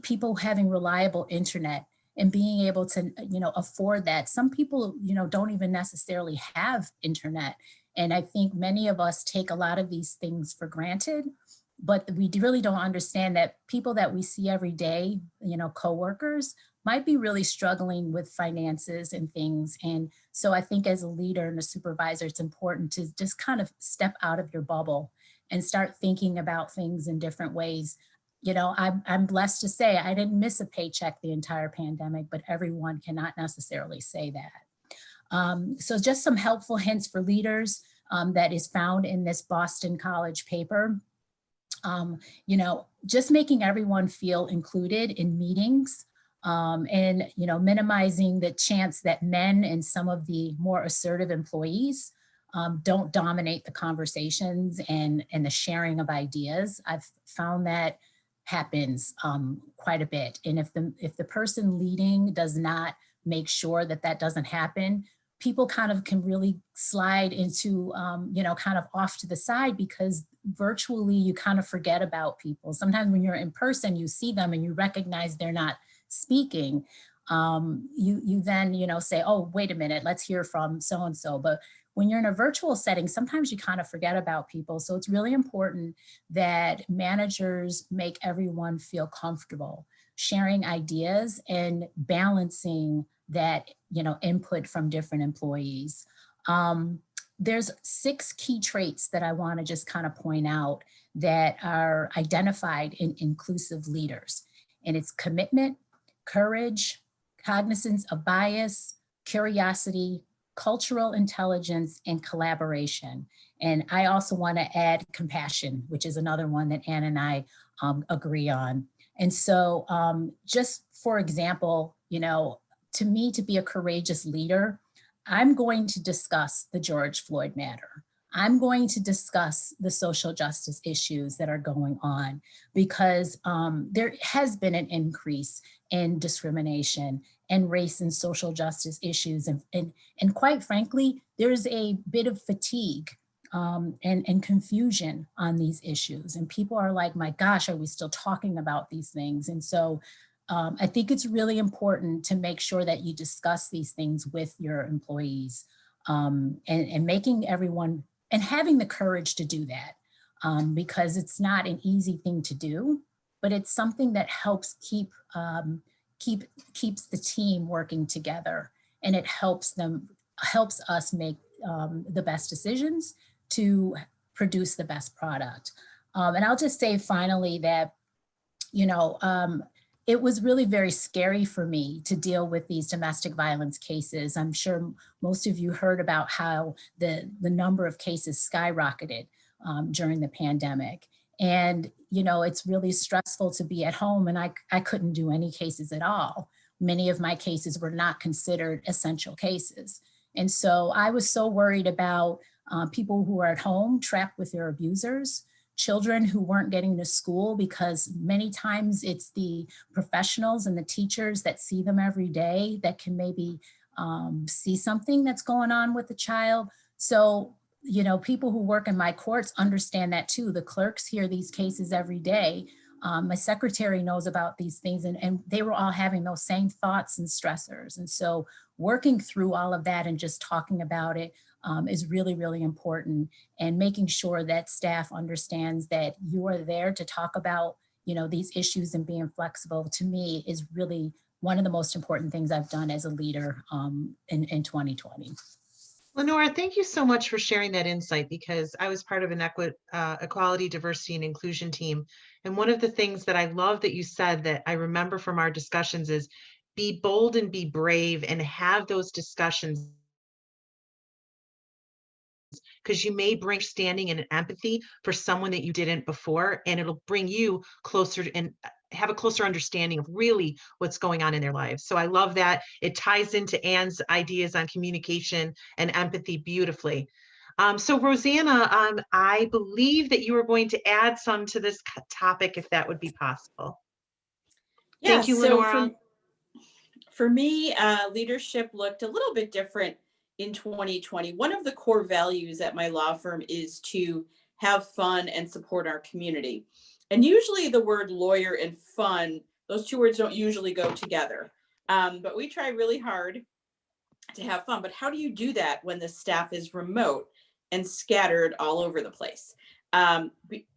people having reliable internet and being able to, you know, afford that. Some people, you know, don't even necessarily have internet. And I think many of us take a lot of these things for granted, but we really don't understand that people that we see every day, you know, coworkers, might be really struggling with finances and things. And so I think as a leader and a supervisor, it's important to just kind of step out of your bubble and start thinking about things in different ways. You know, I'm blessed to say I didn't miss a paycheck the entire pandemic, but everyone cannot necessarily say that. So just some helpful hints for leaders that is found in this Boston College paper. You know, just making everyone feel included in meetings, and, you know, minimizing the chance that men and some of the more assertive employees don't dominate the conversations and the sharing of ideas. I've found that happens quite a bit. And if the person leading does not make sure that that doesn't happen, people kind of can really slide into, you know, kind of off to the side, because virtually you kind of forget about people. Sometimes when you're in person, you see them and you recognize they're not speaking. You then, you know, say, oh, wait a minute, let's hear from so-and-so. But when you're in a virtual setting, sometimes you kind of forget about people. So it's really important that managers make everyone feel comfortable sharing ideas and balancing that, you know, input from different employees. There's 6 key traits that I want to just kind of point out that are identified in inclusive leaders. And it's commitment, courage, cognizance of bias, curiosity, cultural intelligence, and collaboration. And I also want to add compassion, which is another one that Ann and I agree on. And so just for example, you know, to me, to be a courageous leader, I'm going to discuss the George Floyd matter. I'm going to discuss the social justice issues that are going on, because there has been an increase in discrimination and race and social justice issues. And quite frankly, there's a bit of fatigue and confusion on these issues. And people are like, my gosh, are we still talking about these things? And so I think it's really important to make sure that you discuss these things with your employees, and making everyone, and having the courage to do that, because it's not an easy thing to do, but it's something that helps keeps the team working together, and it helps us make the best decisions to produce the best product. And I'll just say finally that, you know, it was really very scary for me to deal with these domestic violence cases. I'm sure most of you heard about how the number of cases skyrocketed during the pandemic. And, you know, it's really stressful to be at home, and I couldn't do any cases at all. Many of my cases were not considered essential cases. And so I was so worried about people who are at home trapped with their abusers, children who weren't getting to school, because many times it's the professionals and the teachers that see them every day that can maybe see something that's going on with the child. So, you know, people who work in my courts understand that too. The clerks hear these cases every day. My secretary knows about these things, and they were all having those same thoughts and stressors. And so working through all of that and just talking about it is really, really important, and making sure that staff understands that you are there to talk about, you know, these issues, and being flexible, to me, is really one of the most important things I've done as a leader in 2020. Lenora, thank you so much for sharing that insight, because I was part of an equality, diversity, and inclusion team. And one of the things that I love that you said that I remember from our discussions is be bold and be brave and have those discussions because you may bring understanding and empathy for someone that you didn't before, and it'll bring you closer and have a closer understanding of really what's going on in their lives. So I love that. It ties into Anne's ideas on communication and empathy beautifully. So Rosanna, I believe that you were going to add some to this topic, if that would be possible. Yeah, Thank you, so Lenora. for me, leadership looked a little bit different in 2020. One of the core values at my law firm is to have fun and support our community. And usually the word lawyer and fun, those two words don't usually go together. But we try really hard to have fun. But how do you do that when the staff is remote and scattered all over the place?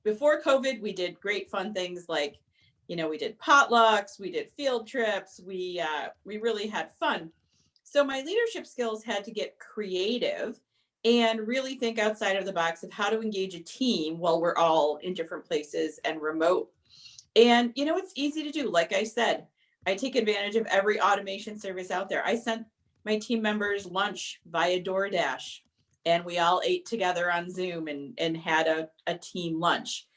Before COVID, we did great fun things like, we did potlucks, we did field trips, we really had fun. So my leadership skills had to get creative and really think outside of the box of how to engage a team while we're all in different places and remote. And, it's easy to do. Like I said, I take advantage of every automation service out there. I sent my team members lunch via DoorDash, and we all ate together on Zoom and had a team lunch.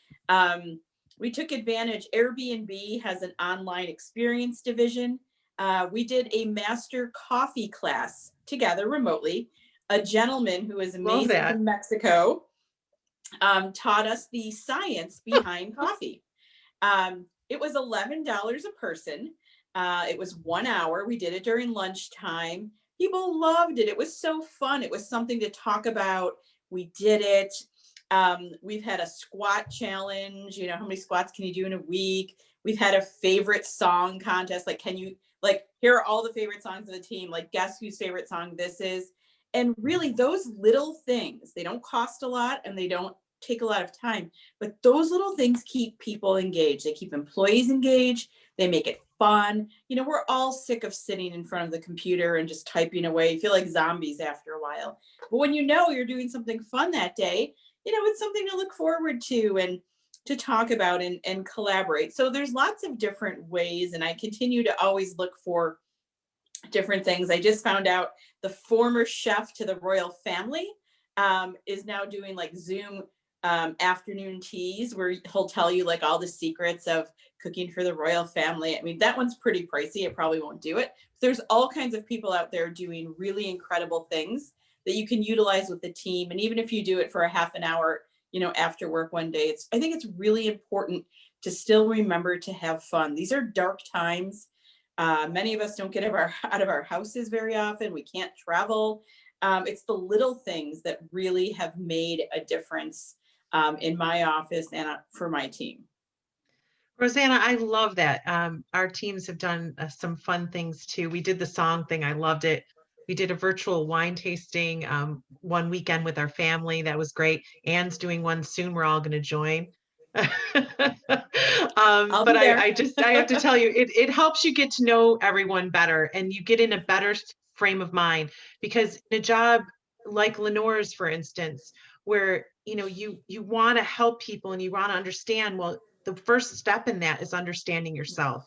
We took advantage. Airbnb has an online experience division. We did a master coffee class together remotely. A gentleman who is amazing from Mexico taught us the science behind coffee. It was $11 a person. It was 1 hour. We did it during lunchtime. People loved it. It was so fun. It was something to talk about. We did it. We've had a squat challenge. How many squats can you do in a week? We've had a favorite song contest. Like, here are all the favorite songs of the team. Like, guess whose favorite song this is? And really, those little things, they don't cost a lot and they don't take a lot of time, but those little things keep people engaged. They keep employees engaged. They make it fun. We're all sick of sitting in front of the computer and just typing away. You feel like zombies after a while. But when you're doing something fun that day, it's something to look forward to and to talk about and collaborate. So there's lots of different ways, and I continue to always look for different things. I just found out the former chef to the royal family is now doing like Zoom afternoon teas where he'll tell you like all the secrets of cooking for the royal family. I mean, that one's pretty pricey. I probably won't do it. There's all kinds of people out there doing really incredible things that you can utilize with the team. And even if you do it for a half an hour, after work one day, I think it's really important to still remember to have fun. These are dark times. Many of us don't get out of our houses very often. We can't travel. It's the little things that really have made a difference in my office and for my team. Rosanna, I love that. Our teams have done some fun things too. We did the song thing. I loved it. We did a virtual wine tasting one weekend with our family. That was great. Anne's doing one soon. We're all going to join. But I have to tell you, it helps you get to know everyone better, and you get in a better frame of mind, because in a job like Lenore's, for instance, where you want to help people and you want to understand, well, the first step in that is understanding yourself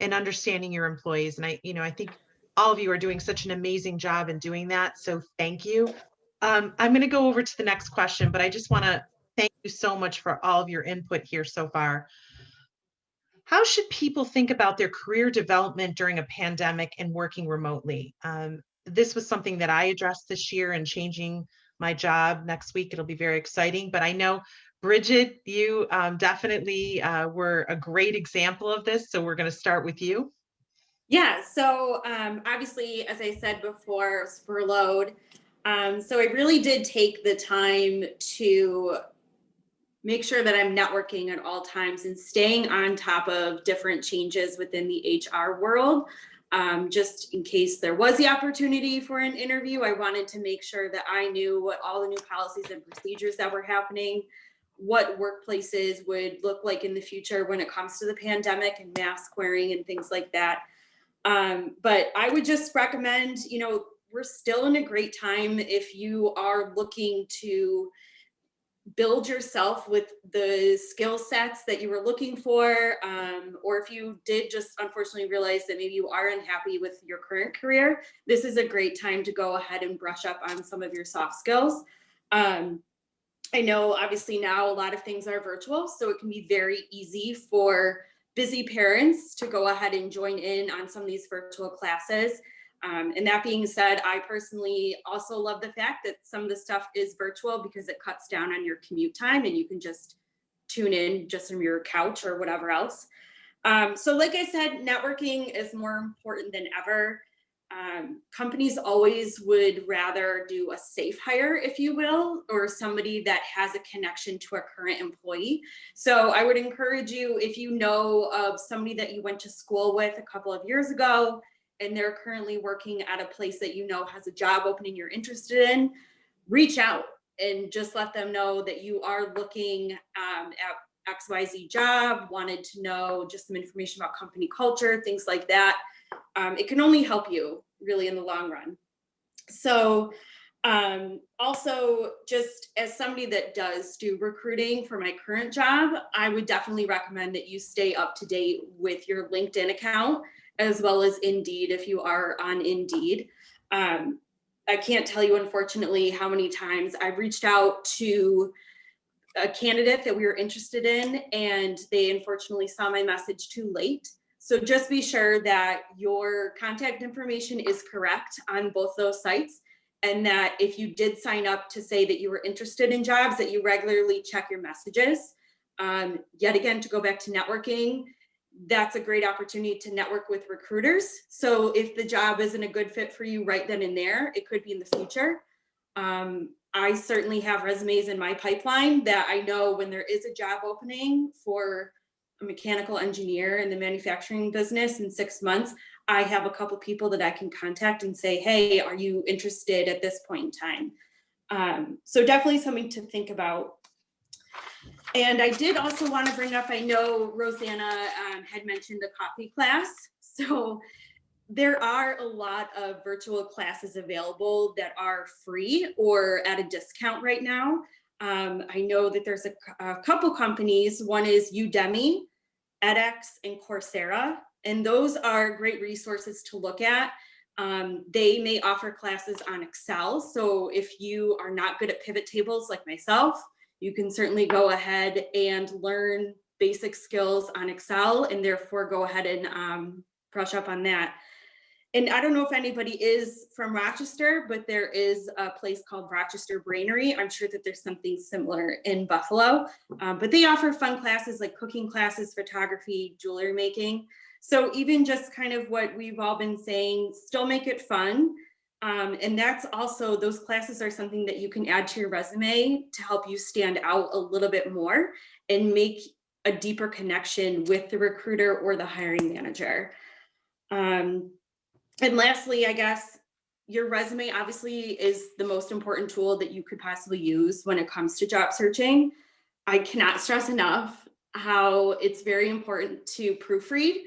and understanding your employees. And I think all of you are doing such an amazing job in doing that. So thank you. I'm going to go over to the next question, but I just want to thank you so much for all of your input here so far. How should people think about their career development during a pandemic and working remotely? This was something that I addressed this year and changing my job next week. It'll be very exciting, but I know Bridget, you definitely were a great example of this. So we're going to start with you. Yeah, so obviously, as I said before, I was furloughed. So I really did take the time to make sure that I'm networking at all times and staying on top of different changes within the HR world. Just in case there was the opportunity for an interview, I wanted to make sure that I knew what all the new policies and procedures that were happening, what workplaces would look like in the future when it comes to the pandemic and mask wearing and things like that. But I would just recommend, we're still in a great time if you are looking to build yourself with the skill sets that you were looking for, or if you did just unfortunately realize that maybe you are unhappy with your current career, this is a great time to go ahead and brush up on some of your soft skills. I know obviously now a lot of things are virtual, so it can be very easy for busy parents to go ahead and join in on some of these virtual classes. And that being said, I personally also love the fact that some of the stuff is virtual because it cuts down on your commute time and you can just tune in just from your couch or whatever else. So like I said, networking is more important than ever. Companies always would rather do a safe hire, if you will, or somebody that has a connection to a current employee. So I would encourage you, if you know of somebody that you went to school with a couple of years ago, and they're currently working at a place that you know has a job opening you're interested in, reach out and just let them know that you are looking at XYZ job, wanted to know just some information about company culture, things like that. It can only help you really in the long run. So also, just as somebody that does do recruiting for my current job, I would definitely recommend that you stay up to date with your LinkedIn account, as well as Indeed if you are on Indeed. I can't tell you, unfortunately, how many times I've reached out to a candidate that we were interested in, and they unfortunately saw my message too late. So just be sure that your contact information is correct on both those sites, and that if you did sign up to say that you were interested in jobs, that you regularly check your messages. Yet again, to go back to networking, that's a great opportunity to network with recruiters. So if the job isn't a good fit for you right then and there, it could be in the future. I certainly have resumes in my pipeline that I know when there is a job opening for a mechanical engineer in the manufacturing business in 6 months, I have a couple people that I can contact and say, hey, are you interested at this point in time? So definitely something to think about. And I did also want to bring up, I know Rosanna had mentioned the coffee class. So there are a lot of virtual classes available that are free or at a discount right now. I know that there's a couple companies. One is Udemy, edX, and Coursera, and those are great resources to look at. They may offer classes on Excel. So if you are not good at pivot tables like myself, you can certainly go ahead and learn basic skills on Excel and therefore go ahead and brush up on that. And I don't know if anybody is from Rochester, but there is a place called Rochester Brainery. I'm sure that there's something similar in Buffalo, but they offer fun classes like cooking classes, photography, jewelry making. So even just kind of what we've all been saying, still make it fun. And that's also, those classes are something that you can add to your resume to help you stand out a little bit more and make a deeper connection with the recruiter or the hiring manager. And lastly, I guess your resume obviously is the most important tool that you could possibly use when it comes to job searching. I cannot stress enough how it's very important to proofread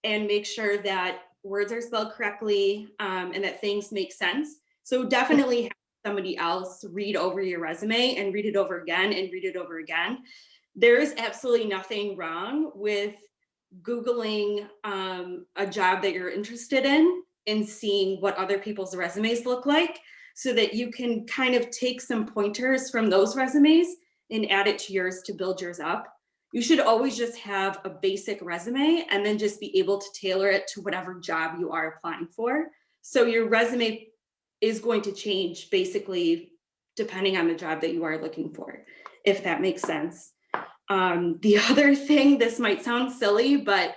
and make sure that words are spelled correctly and that things make sense. So definitely have somebody else read over your resume and read it over again and read it over again. There is absolutely nothing wrong with Googling a job that you're interested in and seeing what other people's resumes look like so that you can kind of take some pointers from those resumes and add it to yours to build yours up. You should always just have a basic resume and then just be able to tailor it to whatever job you are applying for. So your resume is going to change basically depending on the job that you are looking for, if that makes sense. The other thing, this might sound silly, but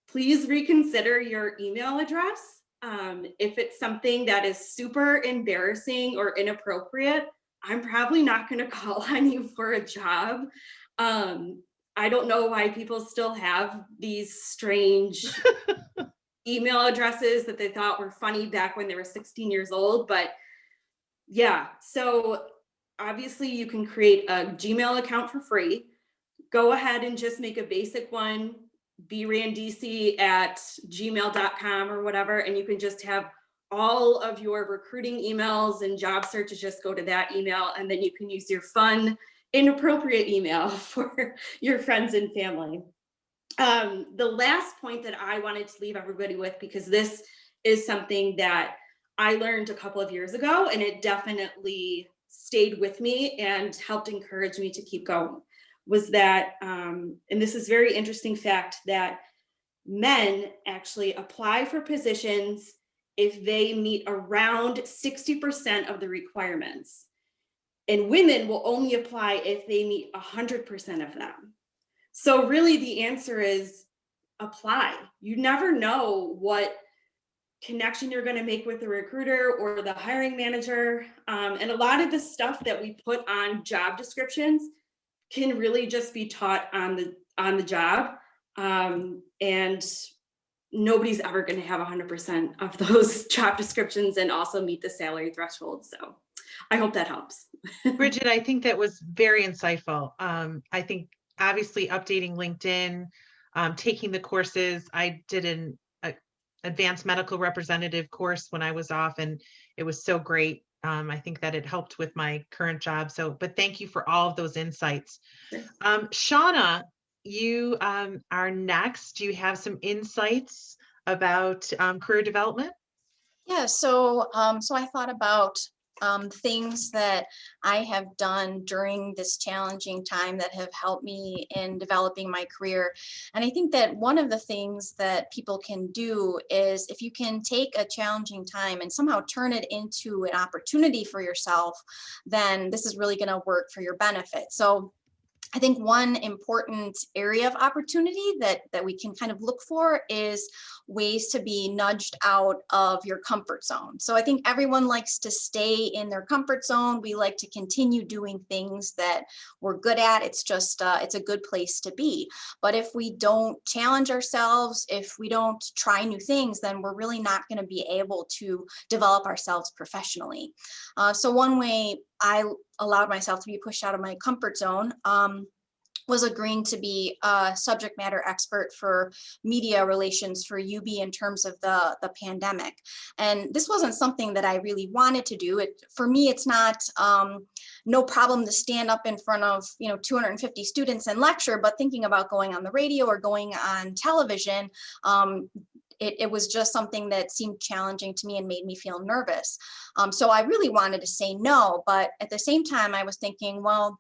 please reconsider your email address. If it's something that is super embarrassing or inappropriate, I'm probably not going to call on you for a job. I don't know why people still have these strange email addresses that they thought were funny back when they were 16 years old, but yeah, so obviously you can create a Gmail account for free. Go ahead and just make a basic one, brandc@gmail.com or whatever, and you can just have all of your recruiting emails and job searches just go to that email, and then you can use your fun, inappropriate email for your friends and family. The last point that I wanted to leave everybody with, because this is something that I learned a couple of years ago, and it definitely stayed with me and helped encourage me to keep going was that, and this is very interesting fact, that men actually apply for positions if they meet around 60% of the requirements. And women will only apply if they meet 100% of them. So really the answer is apply. You never know what connection you're going to make with the recruiter or the hiring manager. And a lot of the stuff that we put on job descriptions can really just be taught on the job. And nobody's ever going to have 100% of those job descriptions and also meet the salary threshold. So I hope that helps. Bridget, I think that was very insightful. I think obviously updating LinkedIn, taking the courses. I did an advanced medical representative course when I was off, and it was so great. I think that it helped with my current job. So, but thank you for all of those insights. Shauna, you are next. Do you have some insights about career development? Yeah, so I thought about things that I have done during this challenging time that have helped me in developing my career. And I think that one of the things that people can do is, if you can take a challenging time and somehow turn it into an opportunity for yourself, then this is really going to work for your benefit. So I think one important area of opportunity that we can kind of look for is ways to be nudged out of your comfort zone. So I think everyone likes to stay in their comfort zone. We like to continue doing things that we're good at. It's just, it's a good place to be. But if we don't challenge ourselves, if we don't try new things, then we're really not going to be able to develop ourselves professionally. So one way I allowed myself to be pushed out of my comfort zone was agreeing to be a subject matter expert for media relations for UB in terms of the pandemic. And this wasn't something that I really wanted to do. For me, it's not no problem to stand up in front of 250 students and lecture, but thinking about going on the radio or going on television, it was just something that seemed challenging to me and made me feel nervous. So I really wanted to say no, but at the same time I was thinking, well,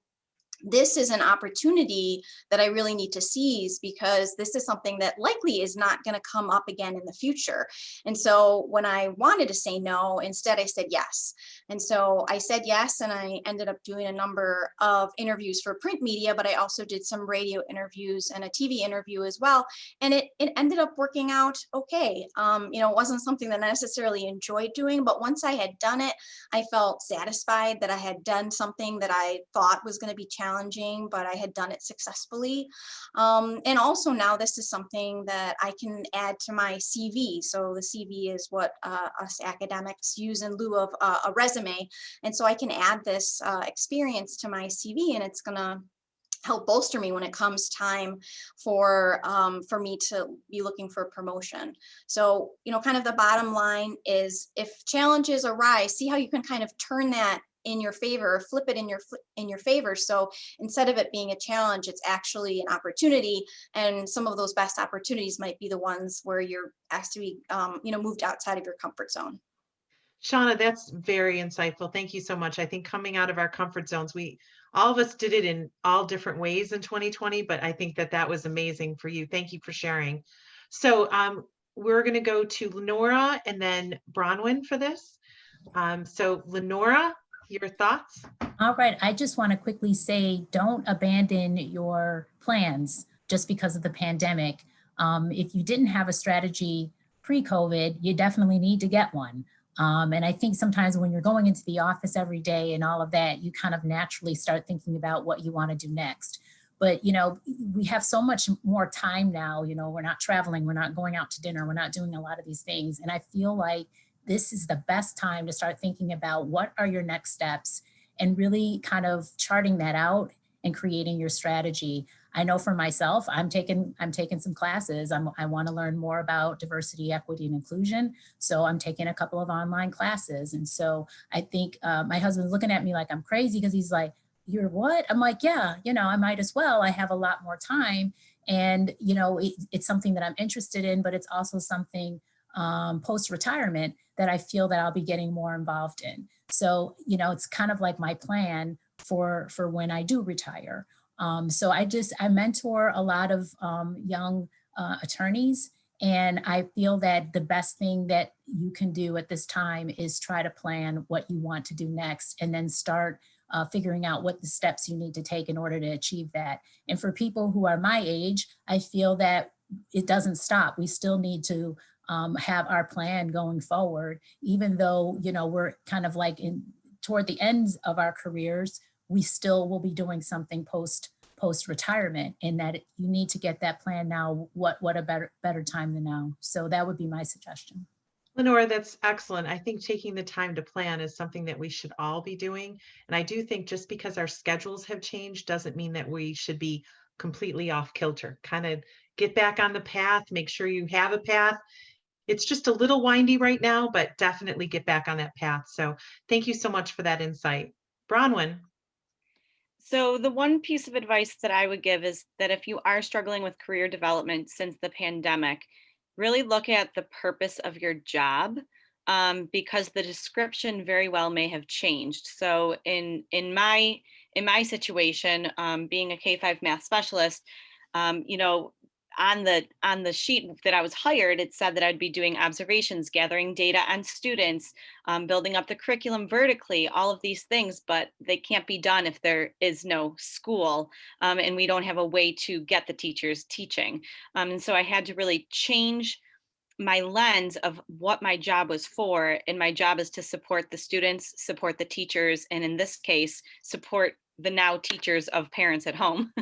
this is an opportunity that I really need to seize, because this is something that likely is not going to come up again in the future. And so when I wanted to say no, instead I said yes. And so I said yes, and I ended up doing a number of interviews for print media, but I also did some radio interviews and a TV interview as well. And it ended up working out okay. It wasn't something that I necessarily enjoyed doing, but once I had done it, I felt satisfied that I had done something that I thought was going to be challenging, but I had done it successfully. And also now this is something that I can add to my CV. So the CV is what us academics use in lieu of a resume. And so I can add this experience to my CV, and it's going to help bolster me when it comes time for me to be looking for promotion. So, kind of the bottom line is, if challenges arise, see how you can kind of turn that in your favor, or flip it in your favor. So instead of it being a challenge, it's actually an opportunity. And some of those best opportunities might be the ones where you're asked to be, moved outside of your comfort zone. Shauna, that's very insightful. Thank you so much. I think coming out of our comfort zones, all of us did it in all different ways in 2020, but I think that was amazing for you. Thank you for sharing. So we're going to go to Lenora and then Bronwyn for this. So Lenora, your thoughts? All right, I just want to quickly say, don't abandon your plans just because of the pandemic. If you didn't have a strategy pre-COVID, you definitely need to get one. And I think sometimes when you're going into the office every day and all of that, you kind of naturally start thinking about what you want to do next. But, we have so much more time now, we're not traveling, we're not going out to dinner, we're not doing a lot of these things. And I feel like this is the best time to start thinking about what are your next steps and really kind of charting that out and creating your strategy. I know for myself, I'm taking some classes. I want to learn more about diversity, equity, and inclusion. So I'm taking a couple of online classes. And so I think my husband's looking at me like I'm crazy, because he's like, "You're what?" I'm like, "Yeah, I might as well. I have a lot more time." And, it's something that I'm interested in, but it's also something post-retirement that I feel that I'll be getting more involved in. So, you know, it's kind of like my plan for when I do retire. So I mentor a lot of young attorneys, and I feel that the best thing that you can do at this time is try to plan what you want to do next, and then start figuring out what the steps you need to take in order to achieve that. And for people who are my age, I feel that it doesn't stop. We still need to have our plan going forward, even though, you know, we're kind of like toward the ends of our careers, we still will be doing something post retirement, and that you need to get that plan now. What a better time than now. So that would be my suggestion. Lenora, that's excellent. I think taking the time to plan is something that we should all be doing. And I do think just because our schedules have changed doesn't mean that we should be completely off kilter. Kind of get back on the path, make sure you have a path. It's just a little windy right now, but definitely get back on that path. So thank you so much for that insight. Bronwyn. So the one piece of advice that I would give is that if you are struggling with career development since the pandemic, really look at the purpose of your job, because the description very well may have changed. So in my situation, being a K-5 math specialist, you know, on the sheet that I was hired, it said that I'd be doing observations, gathering data on students, building up the curriculum vertically, all of these things, but they can't be done if there is no school, and we don't have a way to get the teachers teaching. And so I had to really change my lens of what my job was for. And my job is to support the students, support the teachers, and in this case, support the now teachers of parents at home.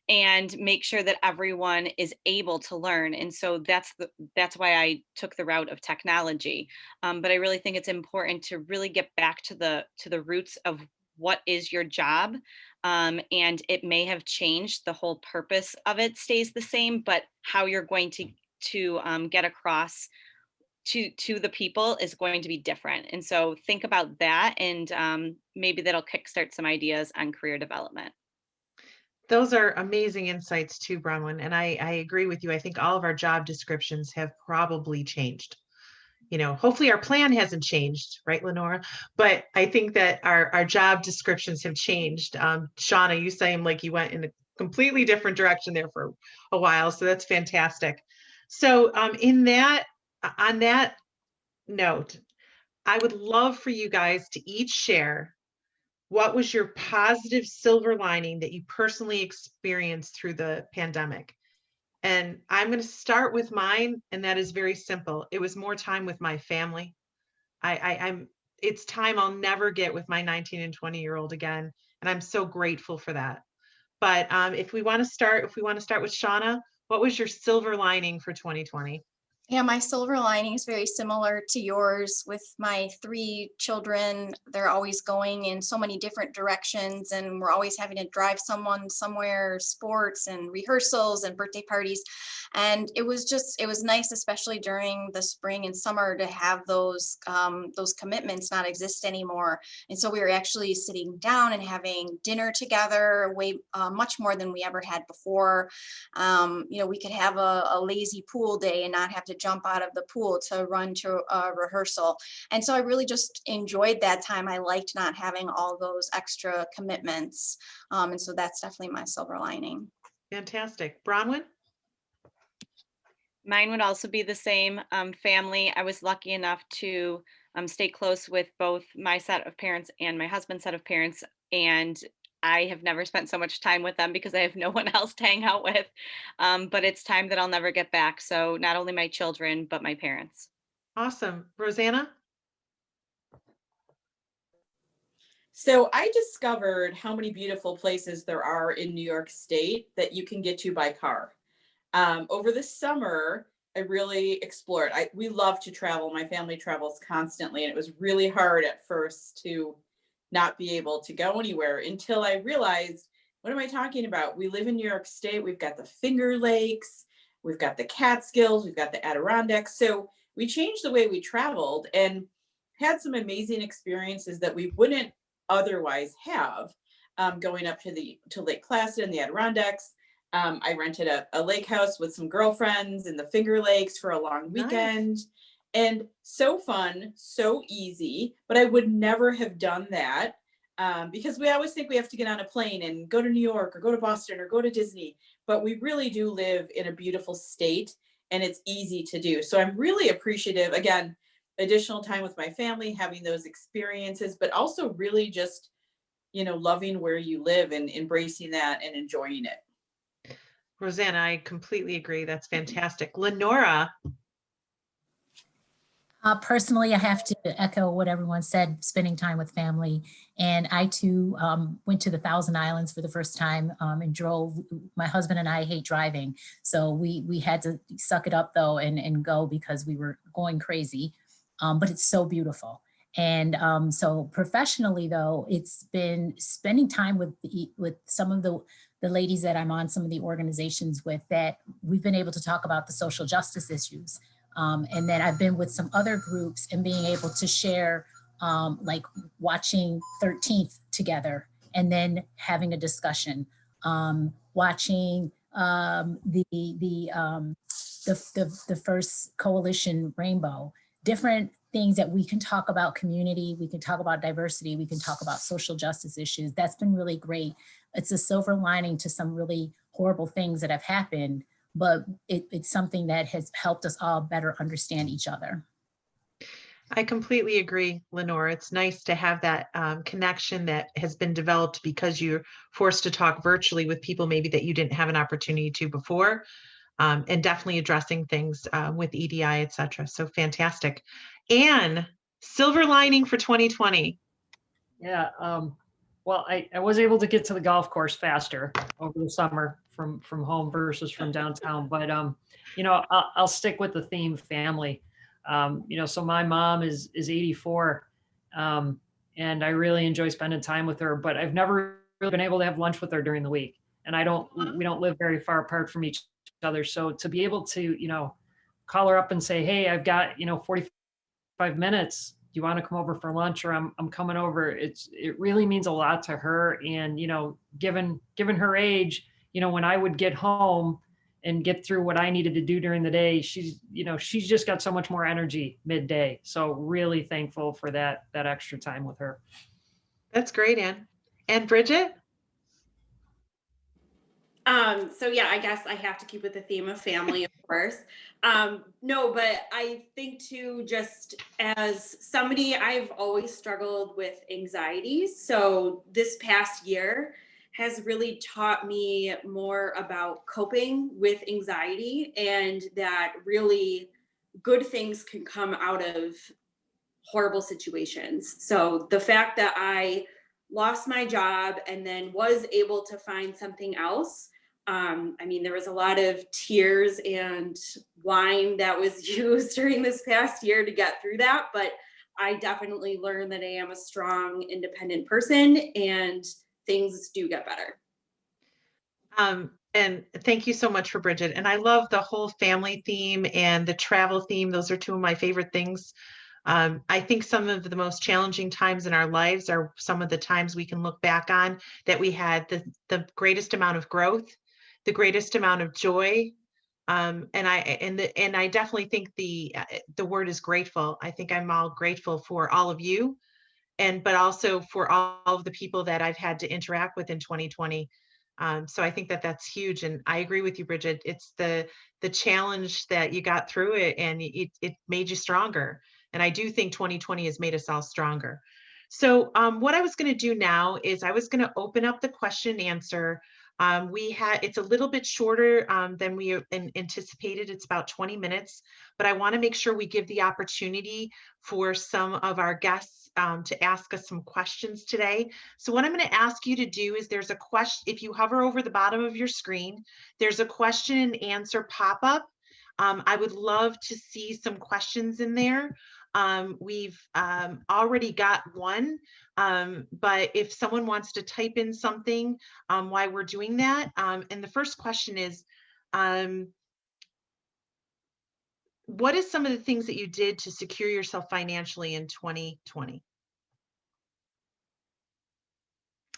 And make sure that everyone is able to learn. And so that's why I took the route of technology. But I really think it's important to really get back to the roots of what is your job. And it may have changed. The whole purpose of it stays the same, but how you're going to get across to the people is going to be different. And so think about that, and maybe that'll kickstart some ideas on career development. Those are amazing insights too, Bronwyn. And I agree with you. I think all of our job descriptions have probably changed. You know, hopefully our plan hasn't changed, right, Lenora? But I think that our job descriptions have changed. Shauna, you seem like you went in a completely different direction there for a while. So that's fantastic. So on that note, I would love for you guys to each share what was your positive silver lining that you personally experienced through the pandemic. And I'm going to start with mine, and that is very simple. It was more time with my family. It's time I'll never get with my 19 and 20-year-old again, and I'm so grateful for that. But if we want to start with Shauna, what was your silver lining for 2020? Yeah, my silver lining is very similar to yours. With my 3 children, they're always going in so many different directions, and we're always having to drive someone somewhere, sports and rehearsals and birthday parties. And it was nice, especially during the spring and summer, to have those commitments not exist anymore. And so we were actually sitting down and having dinner together, way much more than we ever had before. You know, we could have a lazy pool day and not have to jump out of the pool to run to a rehearsal. And so I really just enjoyed that time. I liked not having all those extra commitments. And so that's definitely my silver lining. Fantastic. Bronwyn? Mine would also be the same. Family. I was lucky enough to stay close with both my set of parents and my husband's set of parents. And I have never spent so much time with them because I have no one else to hang out with. But it's time that I'll never get back. So not only my children, but my parents. Awesome. Rosanna? So I discovered how many beautiful places there are in New York State that you can get to by car. Over the summer, I really explored. We love to travel. My family travels constantly, and it was really hard at first to not be able to go anywhere until I realized, what am I talking about? We live in New York State. We've got the Finger Lakes, we've got the Catskills, we've got the Adirondacks. So we changed the way we traveled and had some amazing experiences that we wouldn't otherwise have, going up to Lake Placid and the Adirondacks. I rented a lake house with some girlfriends in the Finger Lakes for a long weekend. Nice. and so fun, so easy, but I would never have done that because we always think we have to get on a plane and go to New York or go to Boston or go to Disney, but we really do live in a beautiful state and it's easy to do. So I'm really appreciative, again, additional time with my family, having those experiences, but also really just, loving where you live and embracing that and enjoying it. Rosanna, I completely agree. That's fantastic. Lenora. Personally, I have to echo what everyone said, spending time with family. And I too went to the Thousand Islands for the first time and drove. My husband and I hate driving. So we had to suck it up though and go because we were going crazy. But it's so beautiful. And so professionally though, it's been spending time with some of the ladies that I'm on some of the organizations with, that we've been able to talk about the social justice issues. And then I've been with some other groups and being able to share, like watching 13th together and then having a discussion, watching the first coalition rainbow, different things that we can talk about community, we can talk about diversity, we can talk about social justice issues. That's been really great. It's a silver lining to some really horrible things that have happened, but it's something that has helped us all better understand each other. I completely agree, Lenore. It's nice to have that connection that has been developed because you're forced to talk virtually with people maybe that you didn't have an opportunity to before, and definitely addressing things with EDI, et cetera. So fantastic. Anne, silver lining for 2020. Yeah, well, I was able to get to the golf course faster over the summer from home versus from downtown. But I'll stick with the theme family. So my mom is 84, and I really enjoy spending time with her. But I've never really been able to have lunch with her during the week, and we don't live very far apart from each other. So to be able to call her up and say, hey, I've got 45 minutes. Do you want to come over for lunch, or I'm coming over? It really means a lot to her. And, given her age, when I would get home and get through what I needed to do during the day, she's just got so much more energy midday. So really thankful for that extra time with her. That's great, Anne. And Bridget? So yeah, I guess I have to keep with the theme of family, of course. No, but I think too, just as somebody, I've always struggled with anxiety. So this past year has really taught me more about coping with anxiety, and that really good things can come out of horrible situations. So the fact that I lost my job and then was able to find something else, there was a lot of tears and wine that was used during this past year to get through that. But I definitely learned that I am a strong, independent person, and things do get better. And thank you so much for Bridget. And I love the whole family theme and the travel theme. Those are two of my favorite things. I think some of the most challenging times in our lives are some of the times we can look back on that we had the greatest amount of growth, the greatest amount of joy. And I definitely think the word is grateful. I think I'm all grateful for all of you, but also for all of the people that I've had to interact with in 2020. So I think that that's huge. And I agree with you, Bridget. It's the challenge that you got through it, and it made you stronger. And I do think 2020 has made us all stronger. So what I was going to do now is I was going to open up the question and answer. It's a little bit shorter than we anticipated. It's about 20 minutes, but I want to make sure we give the opportunity for some of our guests to ask us some questions today. So what I'm going to ask you to do is there's a question, if you hover over the bottom of your screen, there's a question and answer pop-up. I would love to see some questions in there. We've already got one, but if someone wants to type in something while we're doing that. And the first question is, what is some of the things that you did to secure yourself financially in 2020?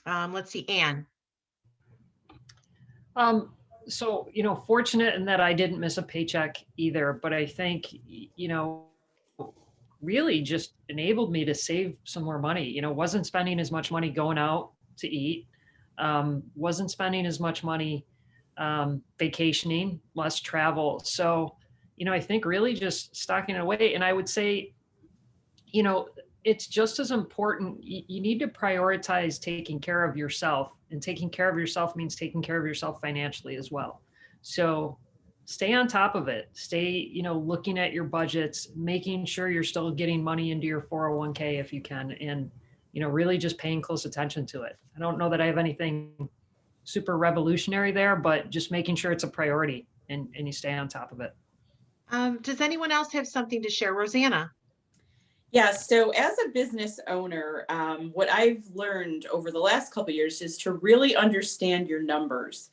Let's see, Anne. So, fortunate in that I didn't miss a paycheck either, but I think, really just enabled me to save some more money. You know, wasn't spending as much money going out to eat, wasn't spending as much money vacationing, less travel. So, you know, I think really just stocking it away. And I would say, you know, it's just as important. You need to prioritize taking care of yourself, and taking care of yourself means taking care of yourself financially as well. So stay on top of it. Stay, you know, looking at your budgets, making sure you're still getting money into your 401k if you can, and, you know, really just paying close attention to it. I don't know that I have anything super revolutionary there, but just making sure it's a priority, and you stay on top of it. Does anyone else have something to share? Rosanna? Yeah, so as a business owner, what I've learned over the last couple of years is to really understand your numbers.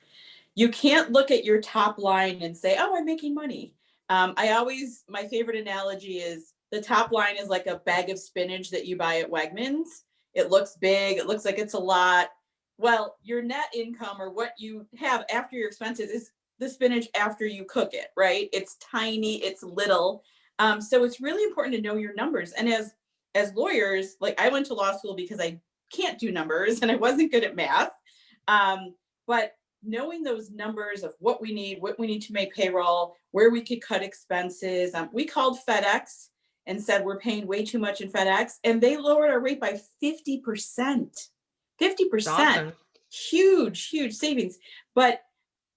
You can't look at your top line and say, oh, I'm making money. My favorite analogy is the top line is like a bag of spinach that you buy at Wegmans. It looks big, it looks like it's a lot. Well, your net income, or what you have after your expenses, is the spinach after you cook it, right? It's tiny, it's little. So it's really important to know your numbers. And as lawyers, like, I went to law school because I can't do numbers and I wasn't good at math. But knowing those numbers of what we need to make payroll, where we could cut expenses. We called FedEx and said we're paying way too much in FedEx, and they lowered our rate by 50%. 50%. Awesome. Huge savings. But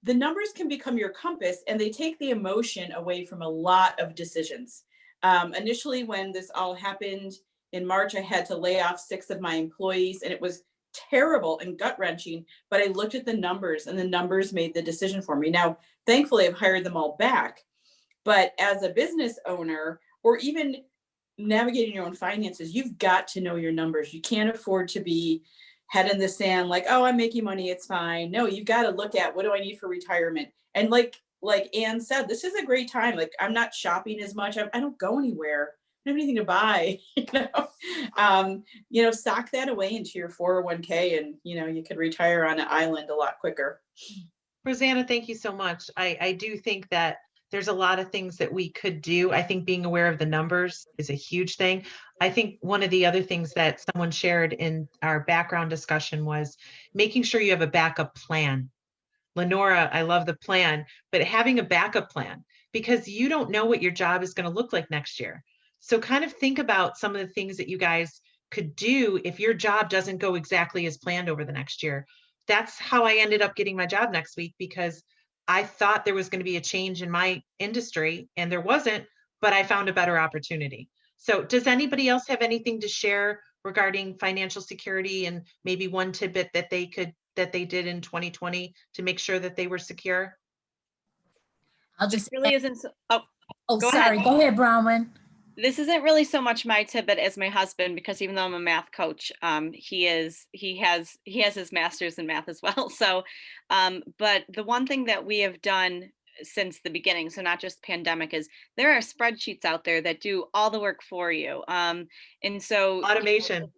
the numbers can become your compass, and they take the emotion away from a lot of decisions. Initially, when this all happened in March, I had to lay off 6 of my employees, and it was terrible and gut-wrenching, but I looked at the numbers, and the numbers made the decision for me. Now, thankfully, I've hired them all back. But as a business owner, or even navigating your own finances, you've got to know your numbers. You can't afford to be head in the sand, like, oh, I'm making money, it's fine. No, you've got to look at, what do I need for retirement? And like Anne said, this is a great time. Like, I'm not shopping as much. I don't go anywhere. I don't have anything to buy. Sock that away into your 401k, and you could retire on an island a lot quicker. Rosanna, thank you so much. I do think that there's a lot of things that we could do. I think being aware of the numbers is a huge thing. I think one of the other things that someone shared in our background discussion was making sure you have a backup plan. Lenora, I love the plan, but having a backup plan, because you don't know what your job is going to look like next year. So kind of think about some of the things that you guys could do if your job doesn't go exactly as planned over the next year. That's how I ended up getting my job next week, because I thought there was going to be a change in my industry, and there wasn't, but I found a better opportunity. So does anybody else have anything to share regarding financial security, and maybe one tidbit that they did in 2020 to make sure that they were secure? I'll just, This really isn't. oh, go sorry. ahead. Go ahead, Bronwyn. This isn't really so much my tidbit as my husband, because even though I'm a math coach, he has his master's in math as well. So, but the one thing that we have done since the beginning, so not just pandemic, is there are spreadsheets out there that do all the work for you. And so Automation.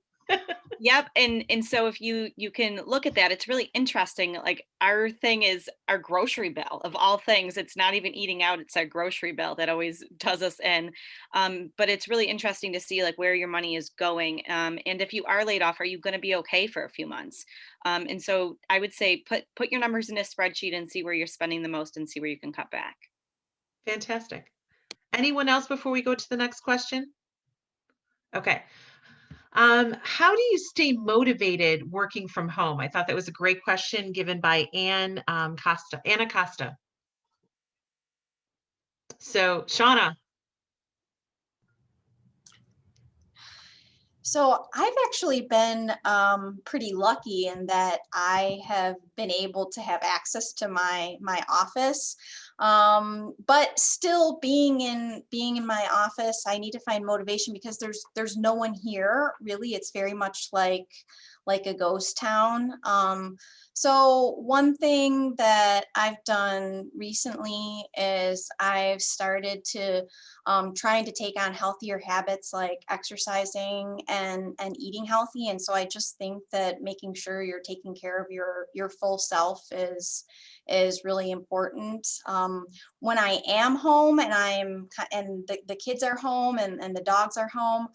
Yep. And so if you can look at that, it's really interesting. Like, our thing is our grocery bill, of all things. It's not even eating out, it's our grocery bill that always does us in. But it's really interesting to see, like, where your money is going. And if you are laid off, are you going to be okay for a few months? And so I would say put your numbers in a spreadsheet and see where you're spending the most, and see where you can cut back. Fantastic. Anyone else before we go to the next question? Okay. How do you stay motivated working from home? I thought that was a great question given by Anna Costa. So, Shauna. So I've actually been pretty lucky in that I have been able to have access to my office, but still being in my office, I need to find motivation, because there's no one here really. It's very much like a ghost town. So one thing that I've done recently is I've started to trying to take on healthier habits, like exercising and eating healthy. And so I just think that making sure you're taking care of your full self is is really important. When I am home and the kids are home and the dogs are home,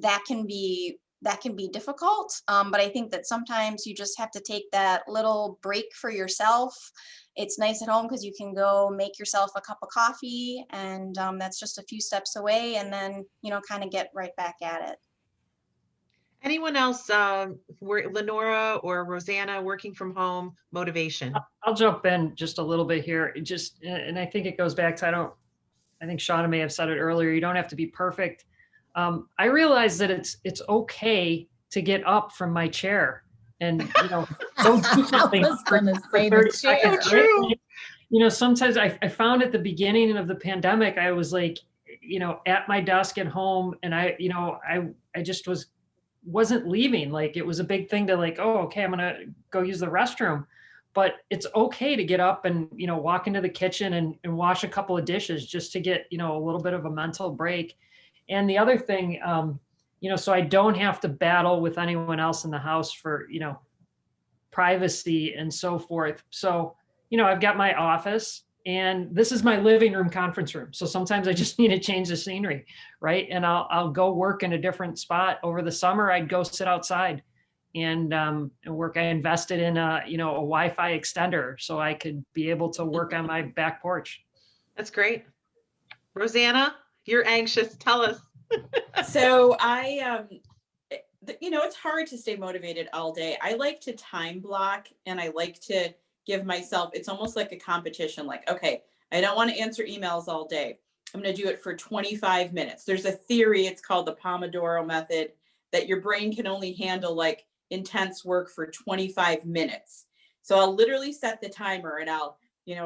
that can be difficult. But I think that sometimes you just have to take that little break for yourself. It's nice at home because you can go make yourself a cup of coffee, and that's just a few steps away, and then, kind of get right back at it. Anyone else, Lenora or Rosanna, working from home, motivation? I'll jump in just a little bit here. And I think it goes back to, I think Shauna may have said it earlier, you don't have to be perfect. I realize that it's okay to get up from my chair and, go do something I was for gonna say 30 the seconds. chair. Right? Sometimes I found at the beginning of the pandemic, I was like, at my desk at home, and I just wasn't leaving. Like, it was a big thing to like, oh, okay, I'm gonna go use the restroom. But it's okay to get up and, walk into the kitchen and wash a couple of dishes just to get, a little bit of a mental break. And the other thing, so I don't have to battle with anyone else in the house for, privacy and so forth. So, I've got my office, and this is my living room conference room. So sometimes I just need to change the scenery, right? And I'll go work in a different spot. Over the summer, I'd go sit outside and work. I invested in a Wi-Fi extender so I could be able to work on my back porch. That's great. Rosanna, you're anxious. Tell us. So it's hard to stay motivated all day. I like to time block, and I like to give myself, it's almost like a competition. Like, okay, I don't want to answer emails all day. I'm going to do it for 25 minutes. There's a theory, it's called the Pomodoro method, that your brain can only handle like intense work for 25 minutes. So I'll literally set the timer, and I'll,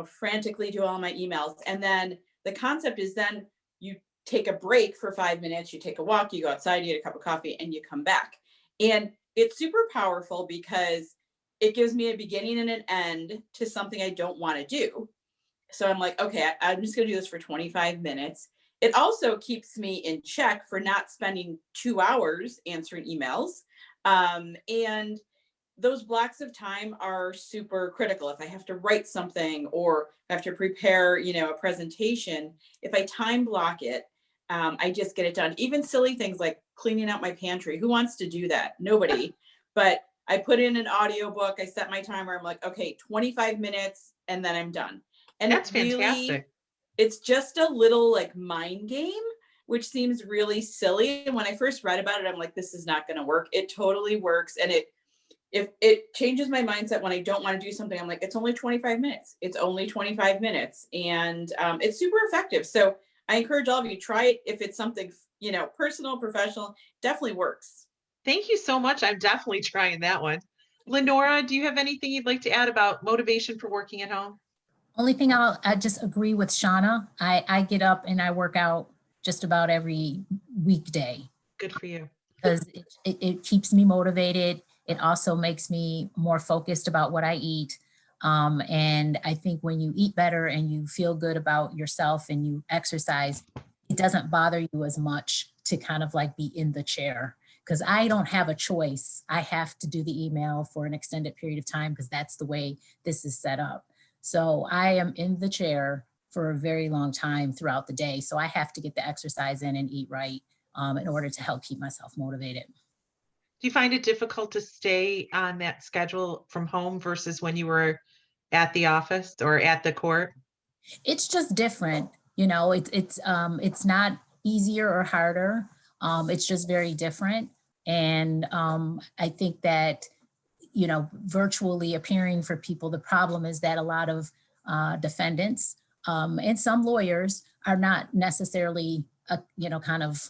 frantically do all my emails. And then the concept is then you take a break for 5 minutes, you take a walk, you go outside, you get a cup of coffee, and you come back. And it's super powerful because it gives me a beginning and an end to something I don't want to do. So I'm like, okay, I'm just going to do this for 25 minutes. It also keeps me in check for not spending 2 hours answering emails. And those blocks of time are super critical. If I have to write something or I have to prepare, a presentation, if I time block it, I just get it done. Even silly things like cleaning out my pantry. Who wants to do that? Nobody. But I put in an audiobook. I set my timer. I'm like, okay, 25 minutes, and then I'm done. And that's fantastic. It's just a little like mind game, which seems really silly. And when I first read about it, I'm like, this is not going to work. It totally works. And if it changes my mindset when I don't want to do something, I'm like, it's only 25 minutes. It's only 25 minutes. And it's super effective. So I encourage all of you, try it. If it's something, personal, professional, definitely works. Thank you so much. I'm definitely trying that one. Lenora, do you have anything you'd like to add about motivation for working at home? Only thing I just agree with Shauna. I get up and I work out just about every weekday. Good for you. Because it keeps me motivated. It also makes me more focused about what I eat. And I think when you eat better and you feel good about yourself and you exercise, it doesn't bother you as much to kind of like be in the chair. Because I don't have a choice. I have to do the email for an extended period of time because that's the way this is set up. So I am in the chair for a very long time throughout the day. So I have to get the exercise in and eat right in order to help keep myself motivated. Do you find it difficult to stay on that schedule from home versus when you were at the office or at the court? It's just different. It's not easier or harder. It's just very different. And I think that, virtually appearing for people, the problem is that a lot of defendants and some lawyers are not necessarily, kind of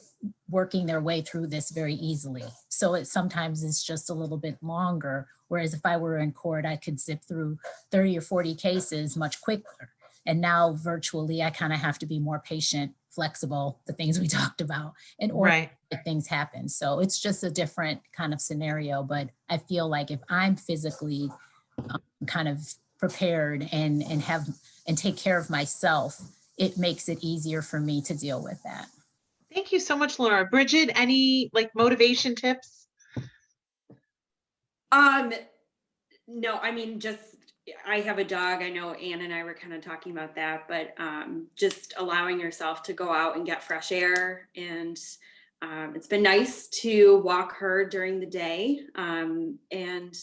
working their way through this very easily. So sometimes it's just a little bit longer. Whereas if I were in court, I could zip through 30 or 40 cases much quicker. And now virtually, I kind of have to be more patient, flexible, the things we talked about, in order to make things happen. So it's just a different kind of scenario. But I feel like if I'm physically kind of prepared and take care of myself, it makes it easier for me to deal with that. Thank you so much, Laura. Bridget, any motivation tips? No, I mean, just I have a dog. I know Ann and I were kind of talking about that, but just allowing yourself to go out and get fresh air. And it's been nice to walk her during the day. And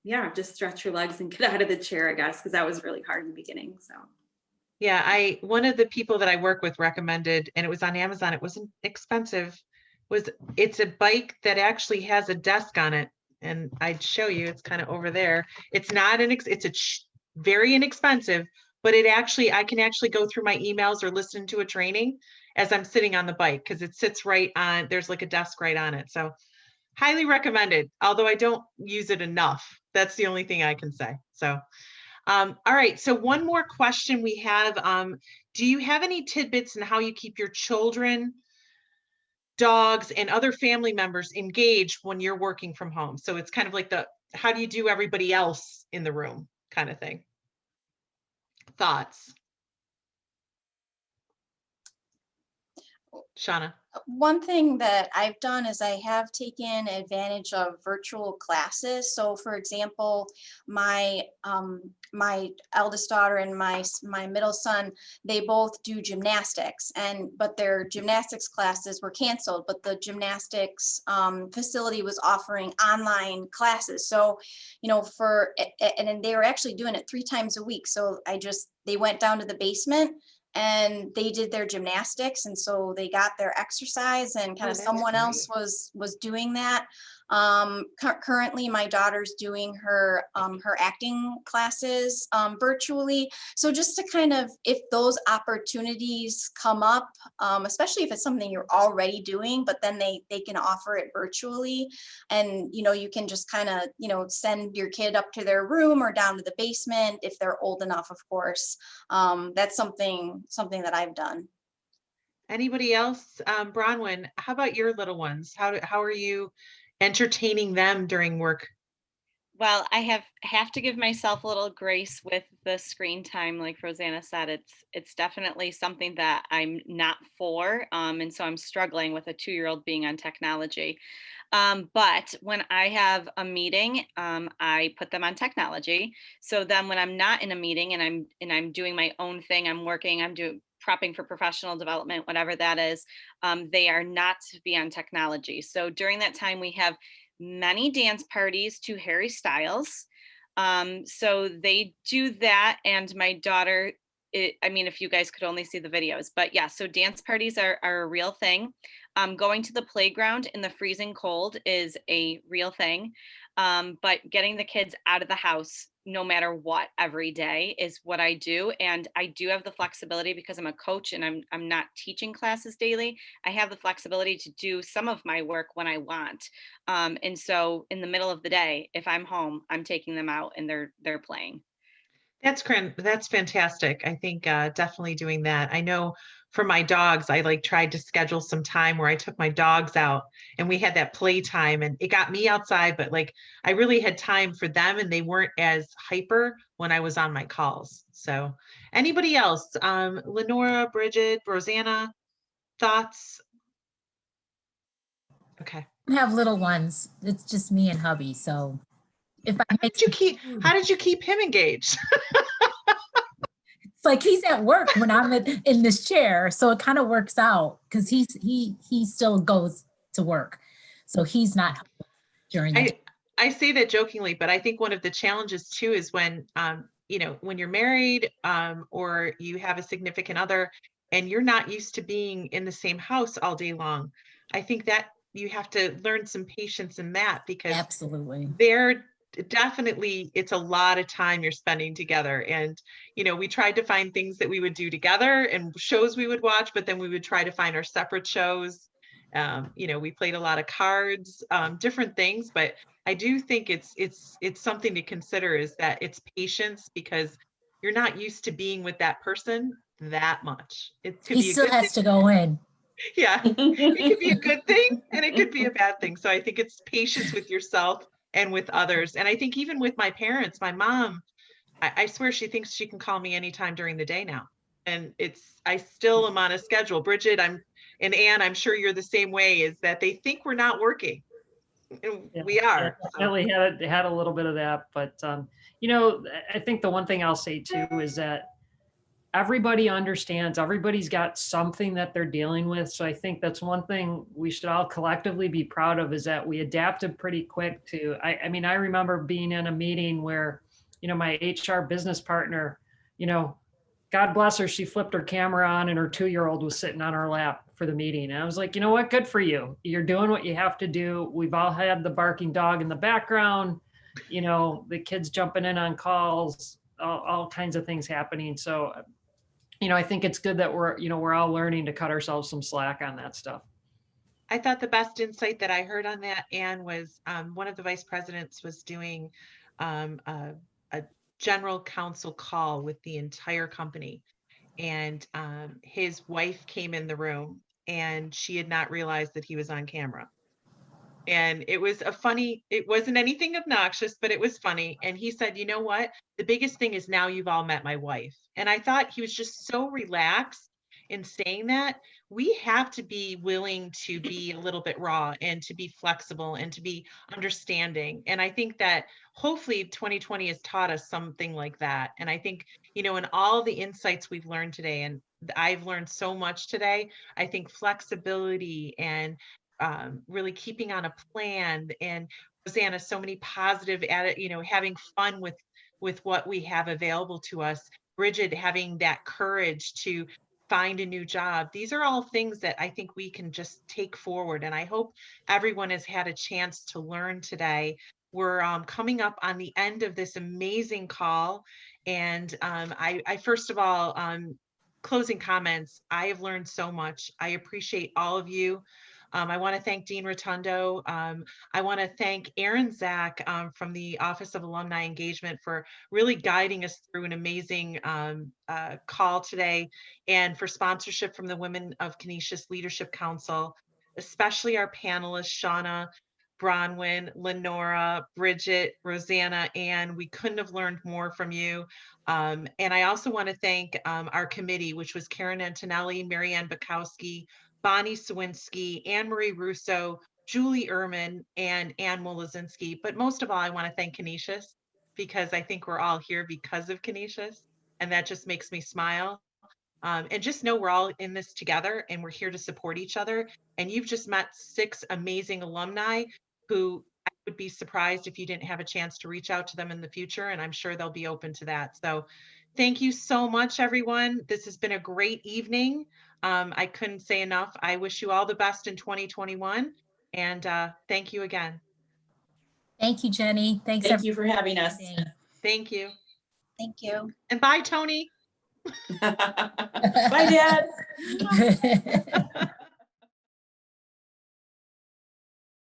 yeah, just stretch your legs and get out of the chair, I guess, because that was really hard in the beginning. So. Yeah, one of the people that I work with recommended, and it was on Amazon, it wasn't expensive, it's a bike that actually has a desk on it. And I'd show you, it's kind of over there. It's not very inexpensive, but I can actually go through my emails or listen to a training as I'm sitting on the bike, because it sits right on, there's like a desk right on it. So highly recommended, although I don't use it enough. That's the only thing I can say. So all right, so one more question we have. Do you have any tidbits in how you keep your children, dogs, and other family members engaged when you're working from home? So it's kind of like how do you do everybody else in the room kind of thing? Thoughts? Shauna? One thing that I've done is I have taken advantage of virtual classes. So for example, my my eldest daughter and my middle son, they both do gymnastics, but their gymnastics classes were canceled, but the gymnastics facility was offering online classes. So, you know, and they were actually doing it 3 times a week. So they went down to the basement and they did their gymnastics, and so they got their exercise, and kind of someone else was doing that. Currently my daughter's doing her acting classes virtually. So just to kind of, if those opportunities come up, especially if it's something you're already doing, but then they can offer it virtually, and you know, you can just kind of, you know, send your kid up to their room or down to the basement if they're old enough, of course. That's something that I've done. Anybody else? Bronwyn, how about your little ones? How are you entertaining them during work? Well, I have to give myself a little grace with the screen time. Like Rosanna said, it's definitely something that I'm not for. And so I'm struggling with a 2-year-old being on technology. But when I have a meeting, I put them on technology. So then when I'm not in a meeting and I'm doing my own thing, I'm working, I'm doing prepping for professional development, whatever that is, they are not to be on technology. So during that time, we have many dance parties to Harry Styles. So they do that. And my daughter, I mean, if you guys could only see the videos, but yeah, so dance parties are a real thing. Going to the playground in the freezing cold is a real thing. But getting the kids out of the house, no matter what, every day is what I do. And I do have the flexibility because I'm a coach and I'm not teaching classes daily. I have the flexibility to do some of my work when I want. And so in the middle of the day, if I'm home, I'm taking them out and they're playing. That's fantastic. I think definitely doing that. I know for my dogs, I tried to schedule some time where I took my dogs out and we had that play time, and it got me outside, but I really had time for them and they weren't as hyper when I was on my calls. So anybody else? Lenora, Bridget, Rosanna, thoughts? Okay. I have little ones. It's just me and hubby. So if I How did you keep him engaged? It's like he's at work when I'm in this chair, so it kind of works out because he still goes to work, so he's not during the day. I say that jokingly, but I think one of the challenges too is when you know, when you're married or you have a significant other and you're not used to being in the same house all day long. I think that you have to learn some patience in that, because Absolutely. Definitely it's a lot of time you're spending together. And you know, we tried to find things that we would do together and shows we would watch, but then we would try to find our separate shows. You know, we played a lot of cards, different things, but I do think it's something to consider, is that it's patience, because you're not used to being with that person that much. It could He be a still good has thing. to go in. Yeah, it could be a good thing and it could be a bad thing. So I think it's patience with yourself and with others. And I think even with my parents, my mom, I swear she thinks she can call me anytime during the day now. And I still am on a schedule. Bridget, and Ann, I'm sure you're the same way, is that they think we're not working. Yeah, We are. yeah, so. definitely had a little bit of that, but I think the one thing I'll say too is that everybody understands, everybody's got something that they're dealing with. So I think that's one thing we should all collectively be proud of, is that we adapted pretty quick to, I mean, I remember being in a meeting where, my HR business partner, God bless her, she flipped her camera on and her 2-year-old was sitting on her lap for the meeting. And I was like, you know what, good for you. You're doing what you have to do. We've all had the barking dog in the background, the kids jumping in on calls, all kinds of things happening. So I think it's good that we're all learning to cut ourselves some slack on that stuff. I thought the best insight that I heard on that, Anne, was one of the vice presidents was doing a general counsel call with the entire company. And his wife came in the room and she had not realized that he was on camera. And it wasn't anything obnoxious, but it was funny. And he said, you know what? The biggest thing is now you've all met my wife. And I thought he was just so relaxed in saying that. We have to be willing to be a little bit raw and to be flexible and to be understanding. And I think that hopefully 2020 has taught us something like that. And I think, in all the insights we've learned today, and I've learned so much today, I think flexibility and really keeping on a plan, and Rosanna, so many positive having fun with what we have available to us. Bridget, having that courage to find a new job. These are all things that I think we can just take forward. And I hope everyone has had a chance to learn today. We're coming up on the end of this amazing call. And I first of all, closing comments, I have learned so much. I appreciate all of you. I want to thank Dean Rotundo. I want to thank Aaron Zach from the Office of Alumni Engagement for really guiding us through an amazing call today, and for sponsorship from the Women of Canisius Leadership Council, especially our panelists, Shauna, Bronwyn, Lenora, Bridget, Rosanna, and we couldn't have learned more from you. And I also want to thank our committee, which was Karen Antonelli, Marianne Bukowski, Bonnie Sawinski, Anne Marie Russo, Julie Ehrman, and Anne Molazinski. But most of all, I want to thank Canisius, because I think we're all here because of Canisius, and that just makes me smile. And just know we're all in this together and we're here to support each other. And you've just met 6 amazing alumni who I would be surprised if you didn't have a chance to reach out to them in the future. And I'm sure they'll be open to that. So thank you so much, everyone. This has been a great evening. I couldn't say enough. I wish you all the best in 2021. And thank you again. Thank you, Jenny. Thanks. Thank you for having us. Thank you. Thank you. And bye, Tony. Bye, Dad.